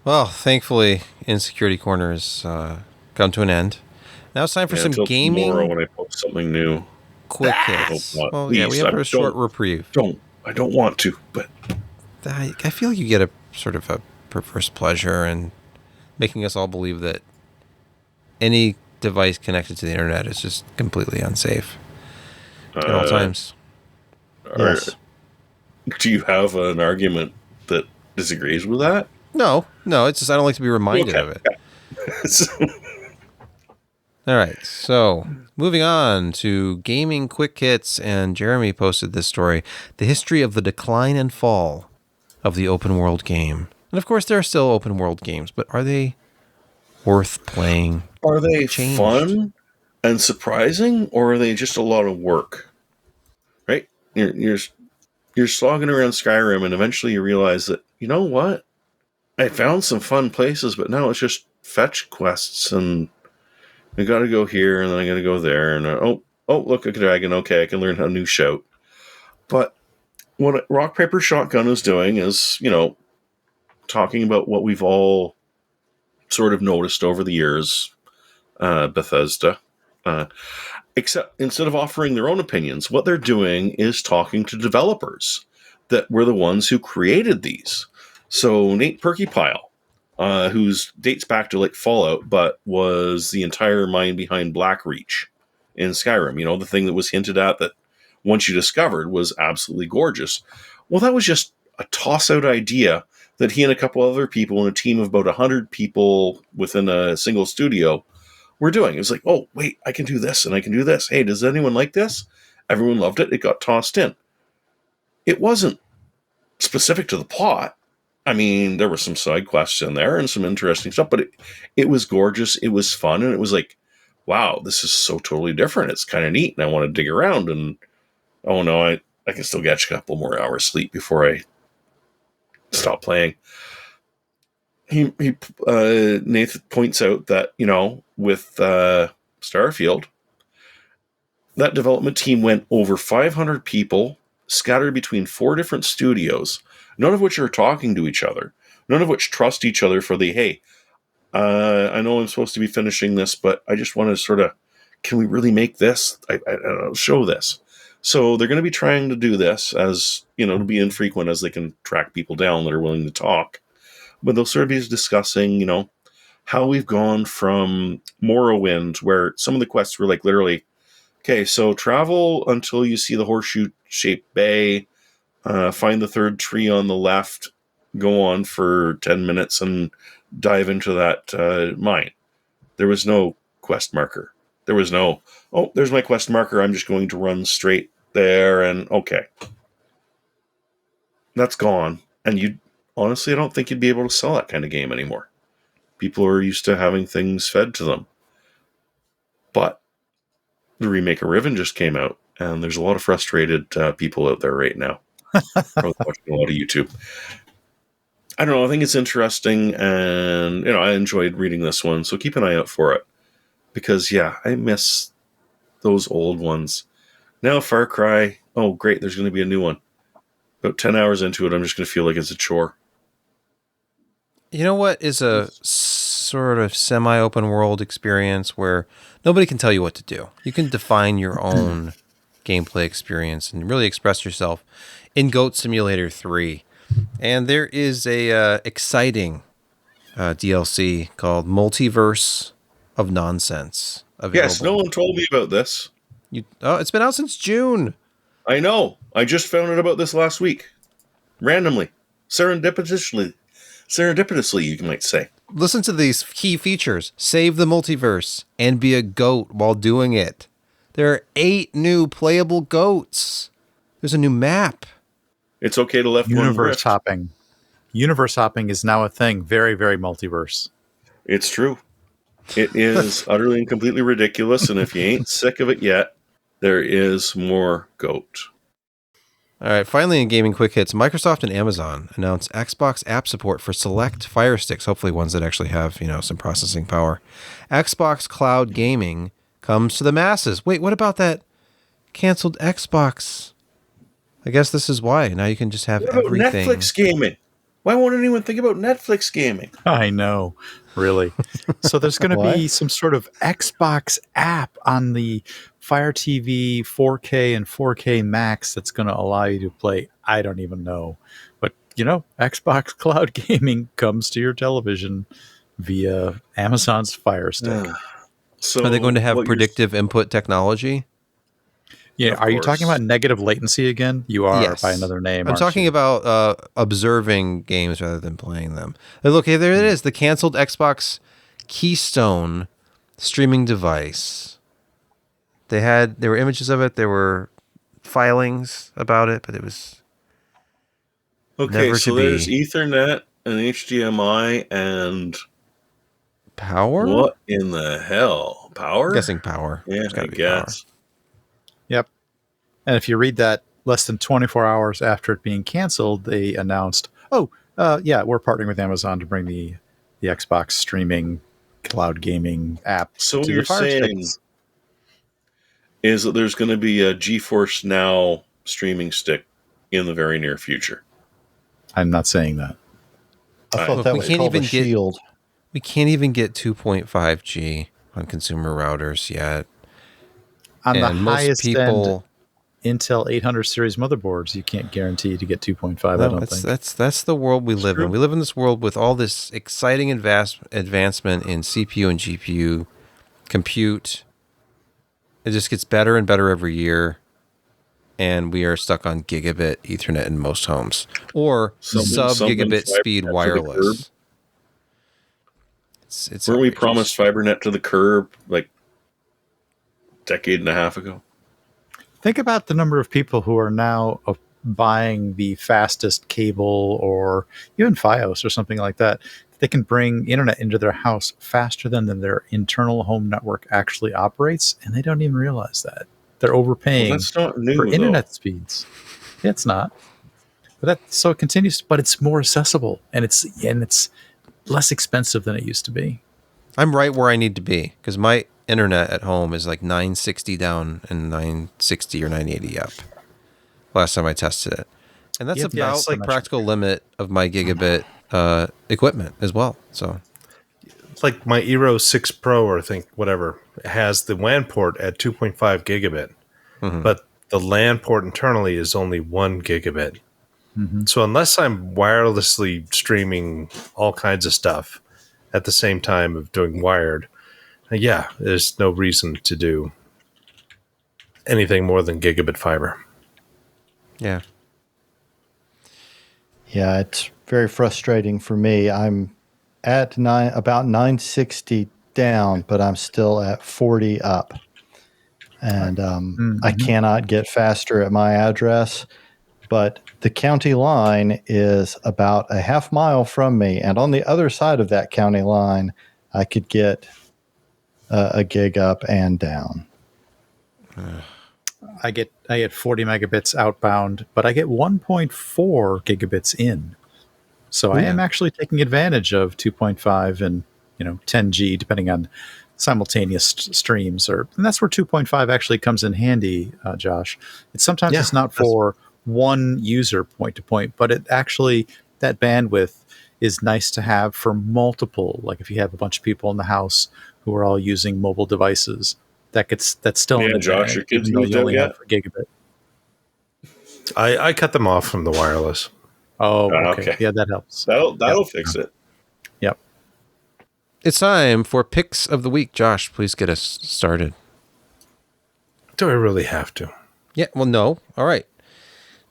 Well, thankfully, Insecurity Corner has come to an end. Now it's time for some gaming. Tomorrow when I post something new. Quick hits. Well, yeah, we have a short reprieve. I don't want to, but I feel you get a sort of a perverse pleasure in making us all believe that any device connected to the internet is just completely unsafe at all times. Yes. Do you have an argument that disagrees with that? No, it's just I don't like to be reminded of it. All right, so moving on to gaming quick hits, and Jeremy posted this story, the history of the decline and fall of the open world game. And of course, there are still open world games, but are they worth playing? Are they fun and surprising, or are they just a lot of work? Right? You're slogging around Skyrim, and eventually you realize that, you know what? I found some fun places, but now it's just fetch quests, and I got to go here, and then I got to go there, and oh, look, a dragon. Okay, I can learn a new shout. But what Rock Paper Shotgun is doing is, talking about what we've all sort of noticed over the years, Bethesda. Except instead of offering their own opinions, what they're doing is talking to developers that were the ones who created these. So Nate Perkypile, whose dates back to like Fallout, but was the entire mind behind Blackreach in Skyrim. The thing that was hinted at that once you discovered was absolutely gorgeous. Well, that was just a toss-out idea that he and a couple other people in a team of about 100 people within a single studio were doing. It was like, oh, wait, I can do this and I can do this. Hey, does anyone like this? Everyone loved it. It got tossed in. It wasn't specific to the plot. I mean, there were some side quests in there and some interesting stuff, but it was gorgeous. It was fun. And it was like, wow, this is so totally different. It's kind of neat. And I want to dig around. And, oh, no, I can still get a couple more hours sleep before I stop playing. Nathan points out that, with Starfield, that development team went over 500 people scattered between 4 different studios, none of which are talking to each other. none of which trust each other for the, hey, I know I'm supposed to be finishing this, but I just want to sort of, can we really make this? I don't know, show this. So they're going to be trying to do this as, it'll be infrequent as they can track people down that are willing to talk. But they'll sort of be discussing, how we've gone from Morrowind, where some of the quests were like literally, okay, so travel until you see the horseshoe-shaped bay, find the third tree on the left, go on for 10 minutes and dive into that mine. There was no quest marker. There was no, oh, there's my quest marker. I'm just going to run straight there and okay. That's gone. And honestly, I don't think you'd be able to sell that kind of game anymore. People are used to having things fed to them. But the remake of Riven just came out, and there's a lot of frustrated people out there right now. Probably watching a lot of YouTube. I don't know. I think it's interesting, and I enjoyed reading this one, so keep an eye out for it. Because, I miss those old ones. Now Far Cry, oh great, there's going to be a new one. About 10 hours into it, I'm just going to feel like it's a chore. You know what is a sort of semi-open world experience where nobody can tell you what to do? You can define your own gameplay experience and really express yourself in Goat Simulator 3. And there is a exciting DLC called Multiverse of Nonsense. Yes, no one told me about this. It's been out since June. I know. I just found out about this last week. Randomly. Serendipitously, you might say. Listen to these key features. Save the multiverse and be a goat while doing it. There are 8 new playable goats. There's a new map. It's okay to left one Universe hopping. Universe hopping is now a thing. Very, very multiverse. It's true. It is utterly and completely ridiculous, and if you ain't sick of it yet, there is more goat. All right, finally in gaming quick hits, Microsoft and Amazon announced Xbox app support for select Fire Sticks, hopefully ones that actually have, some processing power. Xbox Cloud Gaming comes to the masses. Wait, what about that canceled Xbox? I guess this is why. Now you can just have what about everything. Netflix gaming? Why won't anyone think about Netflix gaming? I know, really. So there's going to be some sort of Xbox app on the Fire TV 4K and 4K Max that's going to allow you to play. I don't even know. But, Xbox Cloud Gaming comes to your television via Amazon's Fire Stick. So are they going to have predictive input technology? Yeah, are you talking about negative latency again? You are, Yes. by another name. I'm talking about observing games rather than playing them. Look, hey, there it is. The canceled Xbox Keystone streaming device. There were images of it. There were filings about it, but it was okay. never So to there's be. Ethernet and HDMI and Power? what in the hell? Power? I'm guessing power. Yeah, It's gotta I be guess. Yep. And if you read that less than 24 hours after it being canceled, they announced, we're partnering with Amazon to bring the Xbox streaming cloud gaming app So to what the you're Fire saying Sticks. is that there's going to be a GeForce Now streaming stick in the very near future. I'm not saying that. I thought Look, that we was can't called a even get- shield. We can't even get 2.5G on consumer routers yet. On the And most highest people, end Intel 800 series motherboards, you can't guarantee to get 2.5, I no, don't think. that's the world we live true. in. We live in this world with all this exciting advancement in CPU and GPU compute. It just gets better and better every year. And we are stuck on gigabit Ethernet in most homes, or Something sub-gigabit fiber speed to the curb. It's Weren't we outrageous. promised FiberNet to the curb like a decade and a half ago? Think about the number of people who are now buying the fastest cable or even Fios or something like that. They can bring internet into their house faster than their internal home network actually operates, and they don't even realize that. They're overpaying Well, that's not new, for though. internet speeds. It's not. But so it continues, but it's more accessible and it's less expensive than it used to be. I'm right where I need to be because my internet at home is like 960 down and 960 or 980 up. Last time I tested it, and that's Yep, about yes, like I'm not practical limit of my gigabit equipment as well. So Like my Eero 6 Pro, or I think whatever, has the WAN port at 2.5 gigabit, but the LAN port internally is only 1 gigabit. So unless I'm wirelessly streaming all kinds of stuff at the same time of doing wired, yeah, there's no reason to do anything more than gigabit fiber. yeah. Yeah, it's very frustrating for me. I'm at about 960 down, but I'm still at 40 up. And I cannot get faster at my address, but the county line is about a half mile from me. And on the other side of that county line, I could get a gig up and down. I get 40 megabits outbound, but I get 1.4 gigabits in. So I am actually taking advantage of 2.5 and 10G, depending on simultaneous streams, and that's where 2.5 actually comes in handy, Josh. Sometimes it's not for one user point to point, but it actually, that bandwidth is nice to have for multiple. Like if you have a bunch of people in the house who are all using mobile devices, that's still an Josh, advantage, your kids even though use you only that have for gigabit. I cut them off from the wireless. Oh, okay. Yeah, that helps. That'll fix it. Yep. It's time for picks of the week. Josh, please get us started. Do I really have to? Yeah, well, no. All right.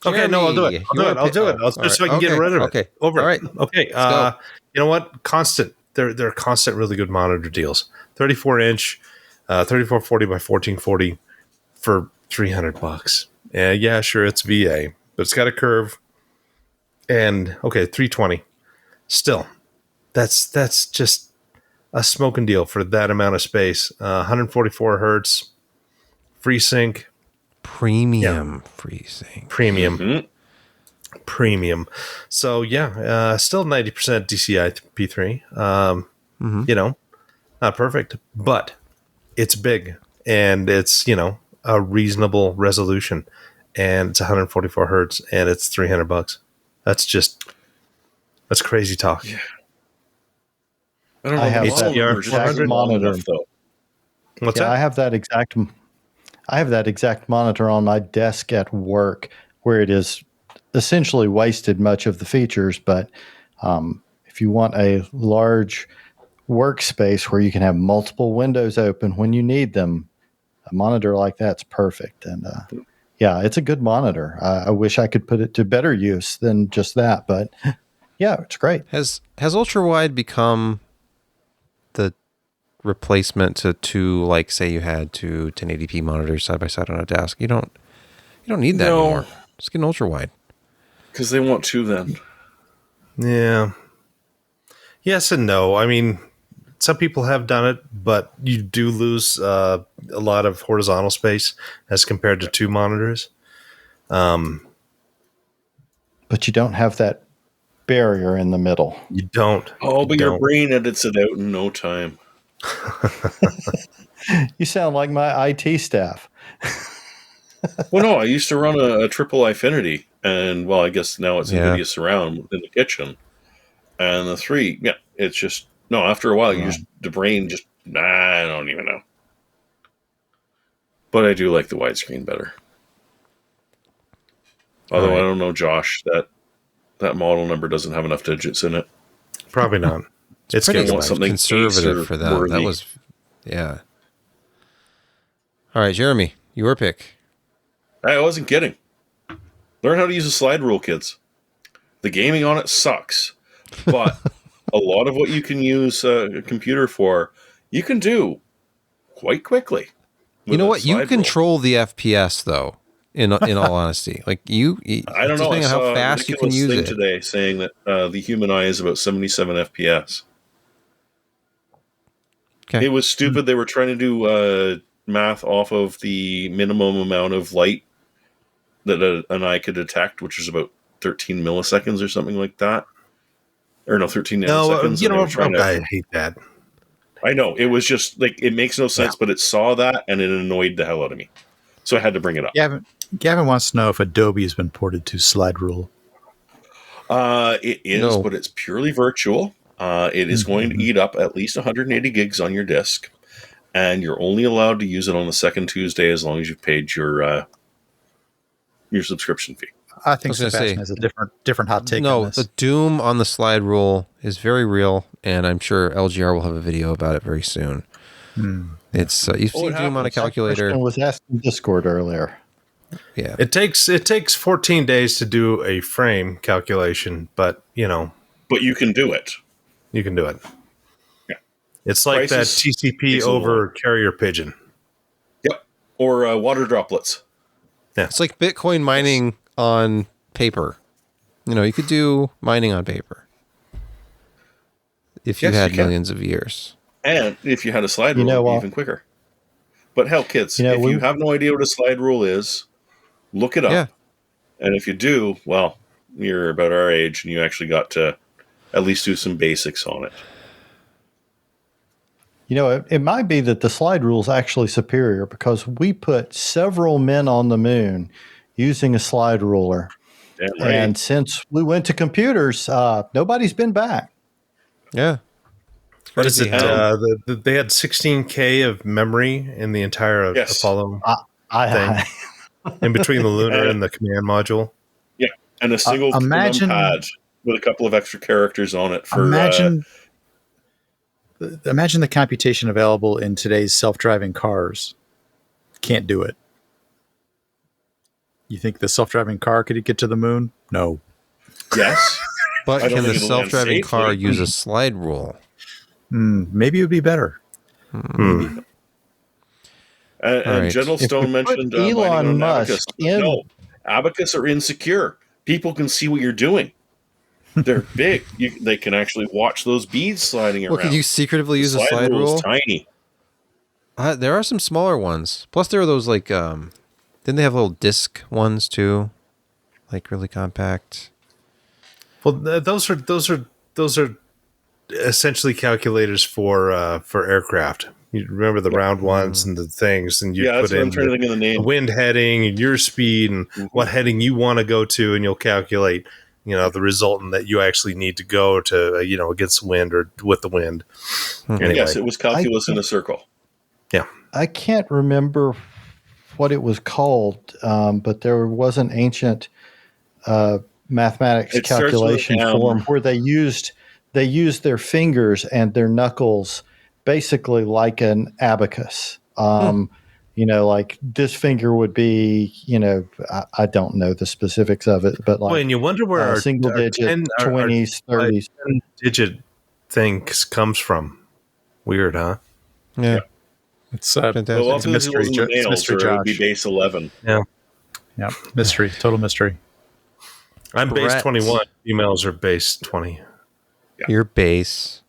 Okay, no, I'll do it. I'll do it. Just so I can get rid of it. Okay. Over. All right. Okay. Go. You know what? Constant. They're constant, really good monitor deals. 34-inch, 3440 by 1440 for $300. Yeah, sure, it's VA, but it's got a curve. And okay, 320. Still, that's just a smoking deal for that amount of space. 144 hertz, FreeSync, Premium FreeSync. Premium. So yeah, still 90% DCI P3. Not perfect, but it's big and it's a reasonable resolution, and it's 144 hertz and it's $300. That's crazy talk. Yeah. I don't know. I have the that model exact numbers monitor. enough, though. What's Yeah, that? I have that exact monitor on my desk at work, where it is essentially wasted much of the features. But if you want a large workspace where you can have multiple windows open when you need them, a monitor like that's perfect. And yeah, it's a good monitor. I wish I could put it to better use than just that, but yeah, it's great. Has ultra wide become the replacement to two, like say you had two 1080p monitors side by side on a desk? You don't need that anymore. Just get an ultra wide. Because they want two then. Yeah. Yes and no. I mean, some people have done it, but you do lose a lot of horizontal space as compared to two monitors. But you don't have that barrier in the middle. You don't. Oh, but you your don't. brain edits it out in no time. You sound like my IT staff. Well, no, I used to run a triple Ifinity, and well, I guess now it's NVIDIA Surround in the kitchen. And the 3, yeah, it's just, no, after a while, the brain just, I don't even know. But I do like the widescreen better. Although I don't know, Josh, that model number doesn't have enough digits in it. Probably not. It's pretty getting something conservative Acer for that. worthy. That was, yeah. All right, Jeremy, your pick. I wasn't kidding. Learn how to use a slide rule, kids. The gaming on it sucks, but a lot of what you can use a computer for, you can do quite quickly. You know what? You control the FPS though. In all honesty, like I don't know. I depending on saw how fast you can use thing it today, saying that the human eye is about 77 FPS. Okay. It was stupid. They were trying to do math off of the minimum amount of light that an eye could detect, which is about 13 milliseconds or something like that. Or no, 13 nanoseconds. I hate that. I know. It was just like, it makes no sense, but it saw that and it annoyed the hell out of me. So I had to bring it up. Gavin wants to know if Adobe has been ported to slide rule. It is, No. but it's purely virtual. It is going to eat up at least 180 gigs on your disk, and you're only allowed to use it on the second Tuesday as long as you've paid your subscription fee. I think was gonna Sebastian say- has a different hot take No, on this. the doom on the slide rule is very real, and I'm sure LGR will have a video about it very soon. It's you've Oh, seen it doom on a happens. calculator. Christian was asking Discord earlier. Yeah, It takes 14 days to do a frame calculation, but But you can do it. you can do it. Yeah. It's like that Prices TCP takes a little over carrier pigeon. Yep. Or water droplets. it's like Bitcoin mining on paper. You could do mining on paper if you Yes, had you can. millions of years. And if you had a slide rule, know it'd be what? even quicker. But hell, kids, You know, if we- you have no idea what a slide rule is, look it up. Yeah. And if you do, well, you're about our age and you actually got to at least do some basics on it. It might be that the slide rule is actually superior because we put several men on the moon using a slide ruler. Damn right. And since we went to computers, nobody's been back. Yeah. What is it? Crazy They had 16K of memory in the entire Yes. Apollo I in between the lunar and the command module. Yeah. And a single imagine- pad with a couple of extra characters on it for Imagine the computation available in today's self-driving cars. Can't do it. You think the self-driving car could get to the moon? No. yes. But I don't can the think it'll land self-driving car safely. use a slide rule? Maybe it would be better. And right. General If we Stone put mentioned Elon mining on Musk Abacus. in- No, Abacus are insecure. People can see what you're doing. They're big. They can actually watch those beads sliding around. Well, could you secretively use a Slide slide rule rule? is tiny. There are some smaller ones. Plus, there are those like, didn't they have little disc ones too? Like really compact. Well, those are essentially calculators for aircraft. You remember the round ones and the things, and you Yeah, that's put what I'm in trying to think of the the name. wind heading and your speed and what heading you want to go to, and you'll calculate the resultant that you actually need to go to against the wind or with the wind. Anyway, Yes, it was calculus in a circle. I can't remember what it was called, but there was an ancient mathematics It starts with calculation M. form where they used their fingers and their knuckles basically like an abacus. Like this finger would be, I don't know the specifics of it, but Boy, like and you wonder where our single digit, 20s, 30s. 10-digit thing comes from. Weird, huh? Yeah. It's Fantastic. Well, It's a obviously mystery, it wasn't the it's a nails, mystery, or it would be Josh. base 11. Yeah. Yeah, mystery, total mystery. I'm base Brett. 21. Emails are base 20. Your base.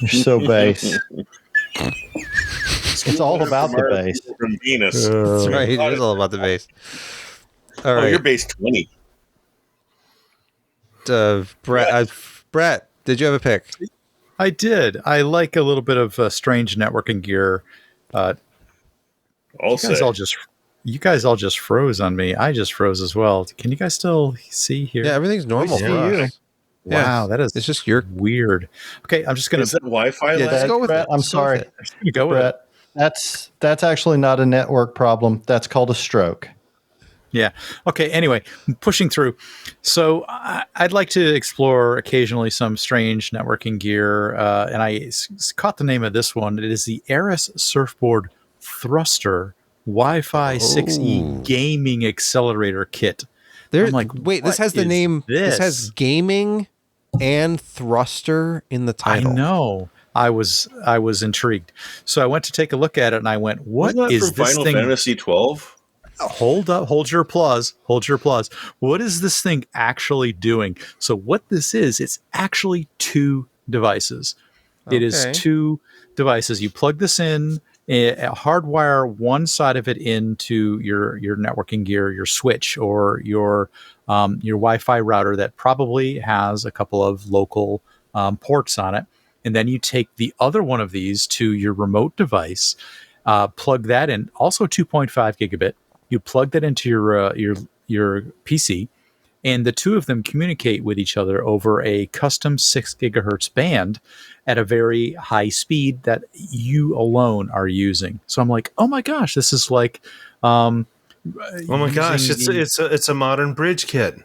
You're so base. It's all about the base. From Venus. That's right. It is all about the base. All Oh, right. you're base 20. Brett, did you have a pick? I did. I like a little bit of strange networking gear. I'll say. You guys all just froze on me. I just froze as well. Can you guys still see here? Yeah, everything's normal see for you. us. Wow, that is It's just your. weird. Okay, I'm just gonna Is that Wi-Fi? Yeah, lag? just go with Brett, it. I'm Just go with sorry. it. I'm just gonna go with it. Brett, that's actually not a network problem. That's called a stroke. Yeah. Okay. Anyway, pushing through. So I'd like to explore occasionally some strange networking gear, and I caught the name of this one. It is the Aris Surfboard Thruster Wi-Fi 6E Gaming Accelerator Kit. There, I'm like, wait, this what has the is name. This this? has gaming and thruster in the title. I know. I was intrigued. So I went to take a look at it, and I went, "What Wasn't that is from this Final thing?" Fantasy 12? Hold up, hold your applause. What is this thing actually doing? So what this is, it's actually two devices. It is Okay. two devices. You plug this in, hardwire one side of it into your networking gear, your switch, or your Wi-Fi router that probably has a couple of local ports on it. And then you take the other one of these to your remote device, plug that in, also 2.5 gigabit. You plug that into your PC, and the two of them communicate with each other over a custom 6 gigahertz band at a very high speed that you alone are using. So I'm like, oh my gosh, this is like, oh my gosh, it's a modern bridge kit.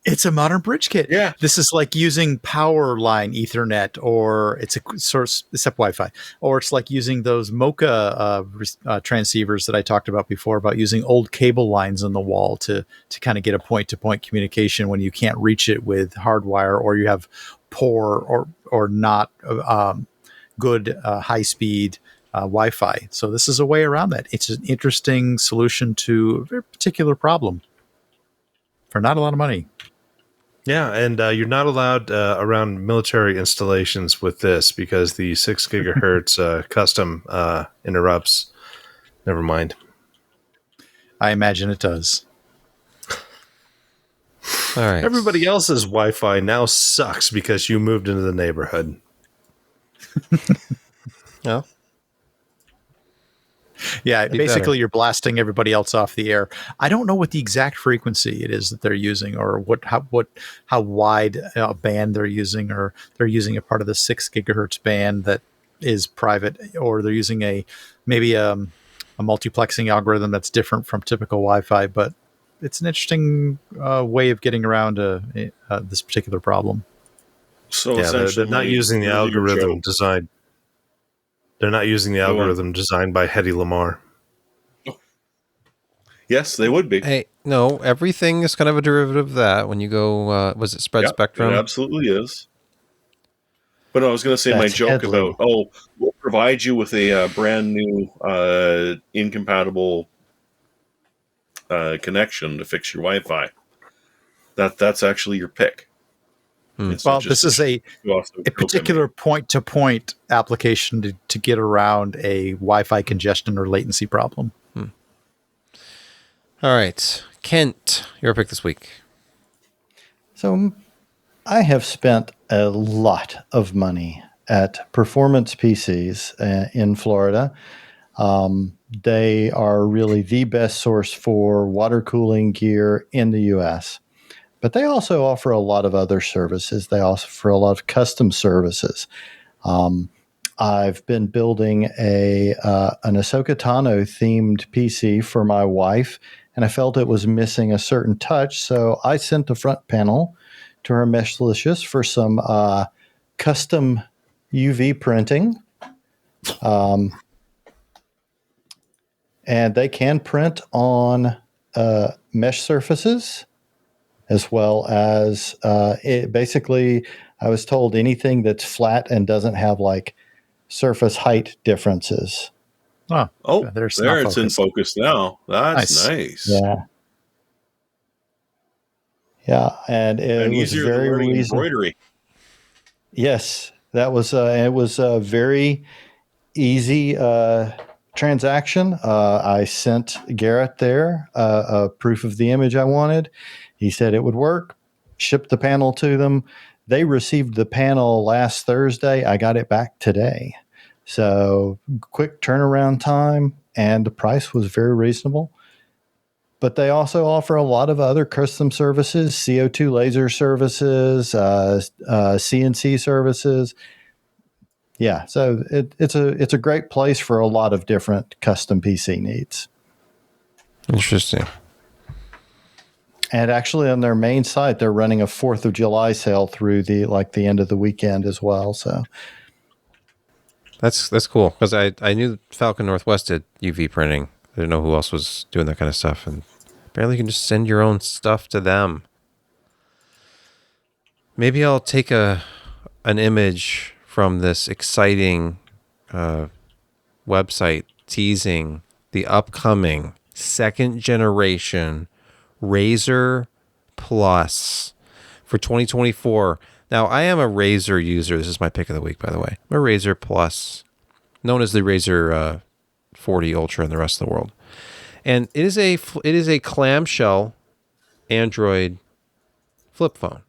It's a modern bridge kit. Yeah. This is like using power line Ethernet, or it's a source, except Wi-Fi, or it's like using those Mocha transceivers that I talked about before, about using old cable lines in the wall to kind of get a point-to-point communication when you can't reach it with hardwire, or you have poor or not good high-speed Wi-Fi. So this is a way around that. It's an interesting solution to a very particular problem for not a lot of money. Yeah, and you're not allowed around military installations with this because the 6 gigahertz custom interrupts. Never mind. I imagine it does. All right. Everybody else's Wi-Fi now sucks because you moved into the neighborhood. No. Yeah, Be basically better. you're blasting everybody else off the air. I don't know what the exact frequency it is that they're using, or how wide a band they're using, or they're using a part of the 6 gigahertz band that is private, or they're using maybe a multiplexing algorithm that's different from typical Wi-Fi. But it's an interesting way of getting around this particular problem. So Yeah, essentially, they're not using the algorithm designed. They're not using the algorithm designed by Hedy Lamarr. Yes, they would be. Hey, no, everything is kind of a derivative of that. When you go, was it spread Yep, spectrum? It absolutely is. But I was going to say my That's joke Headley. about, we'll provide you with a brand new incompatible connection to fix your Wi-Fi. That's actually your pick. It's Well, just this is a awesome joke I particular made. point-to-point application to get around a Wi-Fi congestion or latency problem. All right. Kent, your pick this week. So I have spent a lot of money at performance PCs in Florida. They are really the best source for water cooling gear in the U.S., but they also offer a lot of other services. They offer a lot of custom services. I've been building an Ahsoka Tano themed PC for my wife, and I felt it was missing a certain touch, so I sent the front panel to her Meshlicious for some custom UV printing. And they can print on mesh surfaces, as well as basically, I was told anything that's flat and doesn't have like surface height differences. Oh, there's there not it's in focused. focus now. That's Nice. nice. Yeah. Yeah, and it And was easier than very learning reasonable. embroidery. Yes, that was it was a very easy transaction. I sent Garrett there a proof of the image I wanted. He said it would work. Shipped the panel to them. They received the panel last Thursday. I got it back today. So quick turnaround time, and the price was very reasonable. But they also offer a lot of other custom services, CO2 laser services, CNC services. Yeah, so it's a great place for a lot of different custom PC needs. Interesting. And actually, on their main site, they're running a 4th of July sale through the end of the weekend as well. So That's cool, because I knew Falcon Northwest did UV printing. I didn't know who else was doing that kind of stuff, and apparently you can just send your own stuff to them. Maybe I'll take an image from this exciting website teasing the upcoming 2nd generation Razer Plus for 2024. Now, I am a Razer user. This is my pick of the week, by the way. I'm a Razer Plus, known as the Razer 40 Ultra in the rest of the world. And it is a clamshell Android flip phone.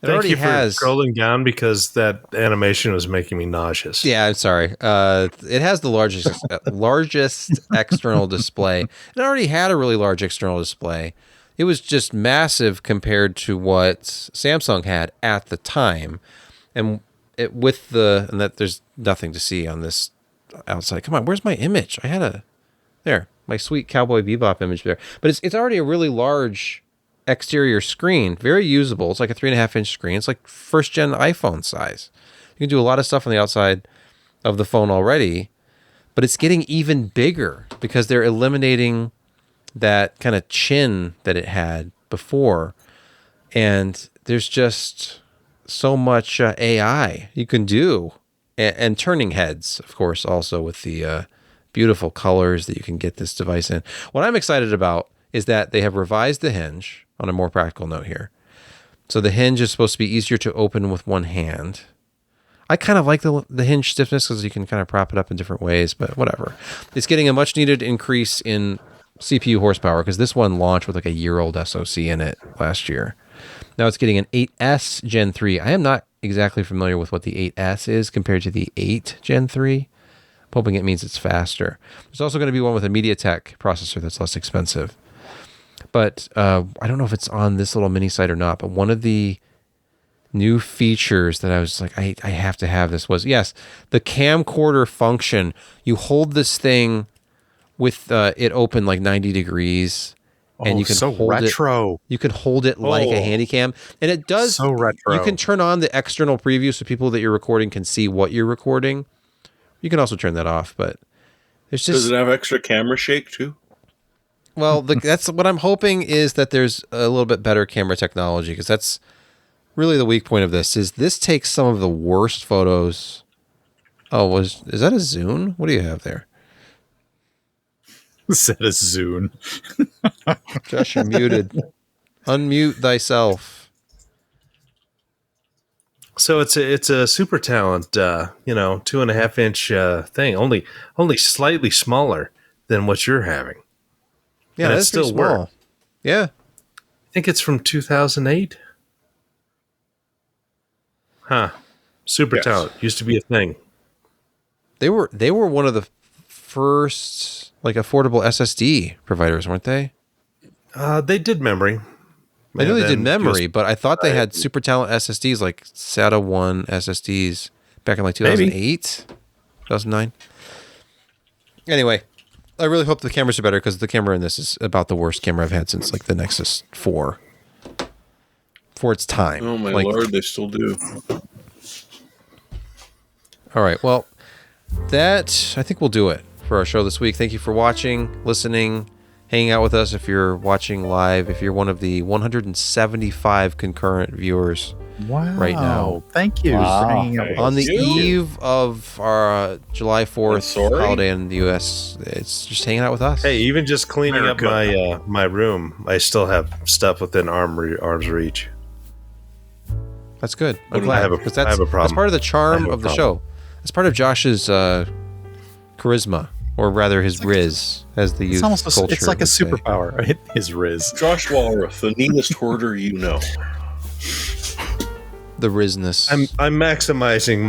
It Thank already you for has scrolling down because that animation was making me nauseous. Yeah, I'm sorry. It has the largest external display. It already had a really large external display. it was just massive compared to what Samsung had at the time. And that there's nothing to see on this outside. Come on, where's my image? My sweet Cowboy Bebop image there. But it's already a really large exterior screen, very usable. It's like a 3.5-inch screen. It's like first gen iPhone size. You can do a lot of stuff on the outside of the phone already, but it's getting even bigger because they're eliminating that kind of chin that it had before. And there's just so much AI you can do, and turning heads, of course, also with the beautiful colors that you can get this device in. What I'm excited about is that they have revised the hinge on a more practical note here. So the hinge is supposed to be easier to open with one hand. I kind of like the hinge stiffness because you can kind of prop it up in different ways, but whatever. It's getting a much needed increase in CPU horsepower because this one launched with like a year-old SoC in it last year. Now it's getting an 8S Gen 3. I am not exactly familiar with what the 8S is compared to the 8 Gen 3. I'm hoping it means it's faster. There's also going to be one with a MediaTek processor that's less expensive. But I don't know if it's on this little mini site or not, but one of the new features that I was like, I have to have this was, yes, the camcorder function. You hold this thing with it open like 90 degrees. And you can so hold retro. You can hold it like a Handycam, and it does. So retro. You can turn on the external preview so people that you're recording can see what you're recording. You can also turn that off, but there's just. Does it have extra camera shake too? Well, that's what I'm hoping is that there's a little bit better camera technology because that's really the weak point of this. Is this takes some of the worst photos? Oh, is that a Zune? What do you have there? Said a Zune. Josh, you're muted. Unmute thyself. So it's a super talent, 2.5-inch thing, only slightly smaller than what you're having. Yeah, and that's still still small. work. Yeah, I think it's from 2008. Huh. Super talent used to be a thing. they were one of the first like affordable SSD providers, weren't they? They did memory. I knew they did then memory, just- but I thought they had super talent SSDs like SATA 1 SSDs back in like 2008, 2009. Anyway, I really hope the cameras are better because the camera in this is about the worst camera I've had since like the Nexus 4 for its time. Oh my lord, they still do. All right, well, that I think we'll do it for our show this week. Thank you for watching, listening, hanging out with us. If you're watching live, if you're one of the 175 concurrent viewers right now. Thank you for hanging out with On the Thank you. eve of our July 4th I'm sorry. holiday in the U.S., it's just hanging out with us. Hey, even just cleaning up America. my room, I still have stuff within arm's reach. That's good. I'm What do glad. I have a- 'cause I have a that's problem. part of the I charm have a of the problem. show. That's part of Josh's charisma, or rather his riz, as the youth It's almost culture it's like a would say. superpower, right? His Riz. Josh Walrath, the neatest hoarder you know. The rizness. I'm maximizing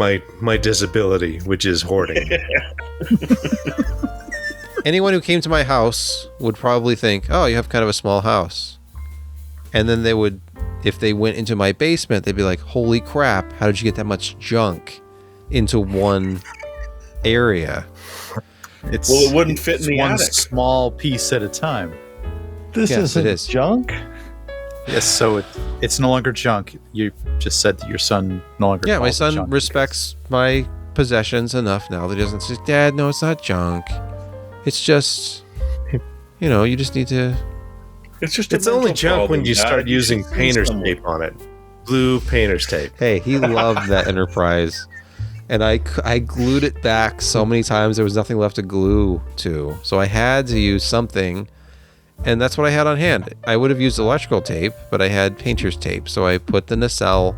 my disability, which is hoarding. Anyone who came to my house would probably think, oh, you have kind of a small house. And then they would, if they went into my basement, they'd be like, holy crap, how did you get that much junk into one area? It's Well, it wouldn't fit in it's the one attic. small piece at a time. This Yes, it isn't is. junk. Yes, so it's no longer junk. You just said that your son no longer. Yeah, my calls it son junk. respects my possessions enough now that he doesn't say, Dad, no, it's not junk. It's just, you just need to. It's just It's only junk when you start using painter's tape on it. Blue painter's tape. Hey, he loved that Enterprise. And I glued it back so many times there was nothing left to glue to. So I had to use something. And that's what I had on hand. I would have used electrical tape, but I had painter's tape. So I put the nacelle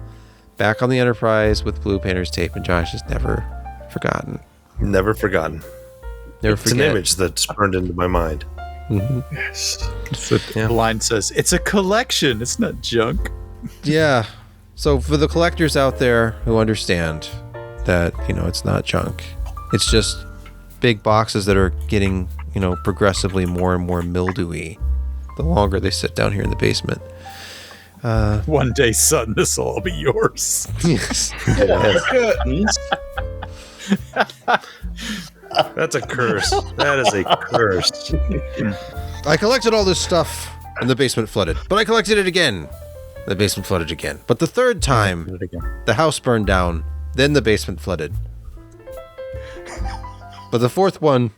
back on the Enterprise with blue painter's tape. And Josh has never forgotten. Never forgotten. Never It's forget. an image that's burned into my mind. Yes. Yeah. The line says it's a collection. It's not junk. Yeah. So for the collectors out there who understand that, it's not junk. It's just big boxes that are getting, progressively more and more mildewy the longer they sit down here in the basement. One day, son, this will all be yours. Yes. Curtains. That's a curse. That is a curse. I collected all this stuff and the basement flooded. But I collected it again. The basement flooded again. But the third time, the house burned down. Then the basement flooded. But the fourth one,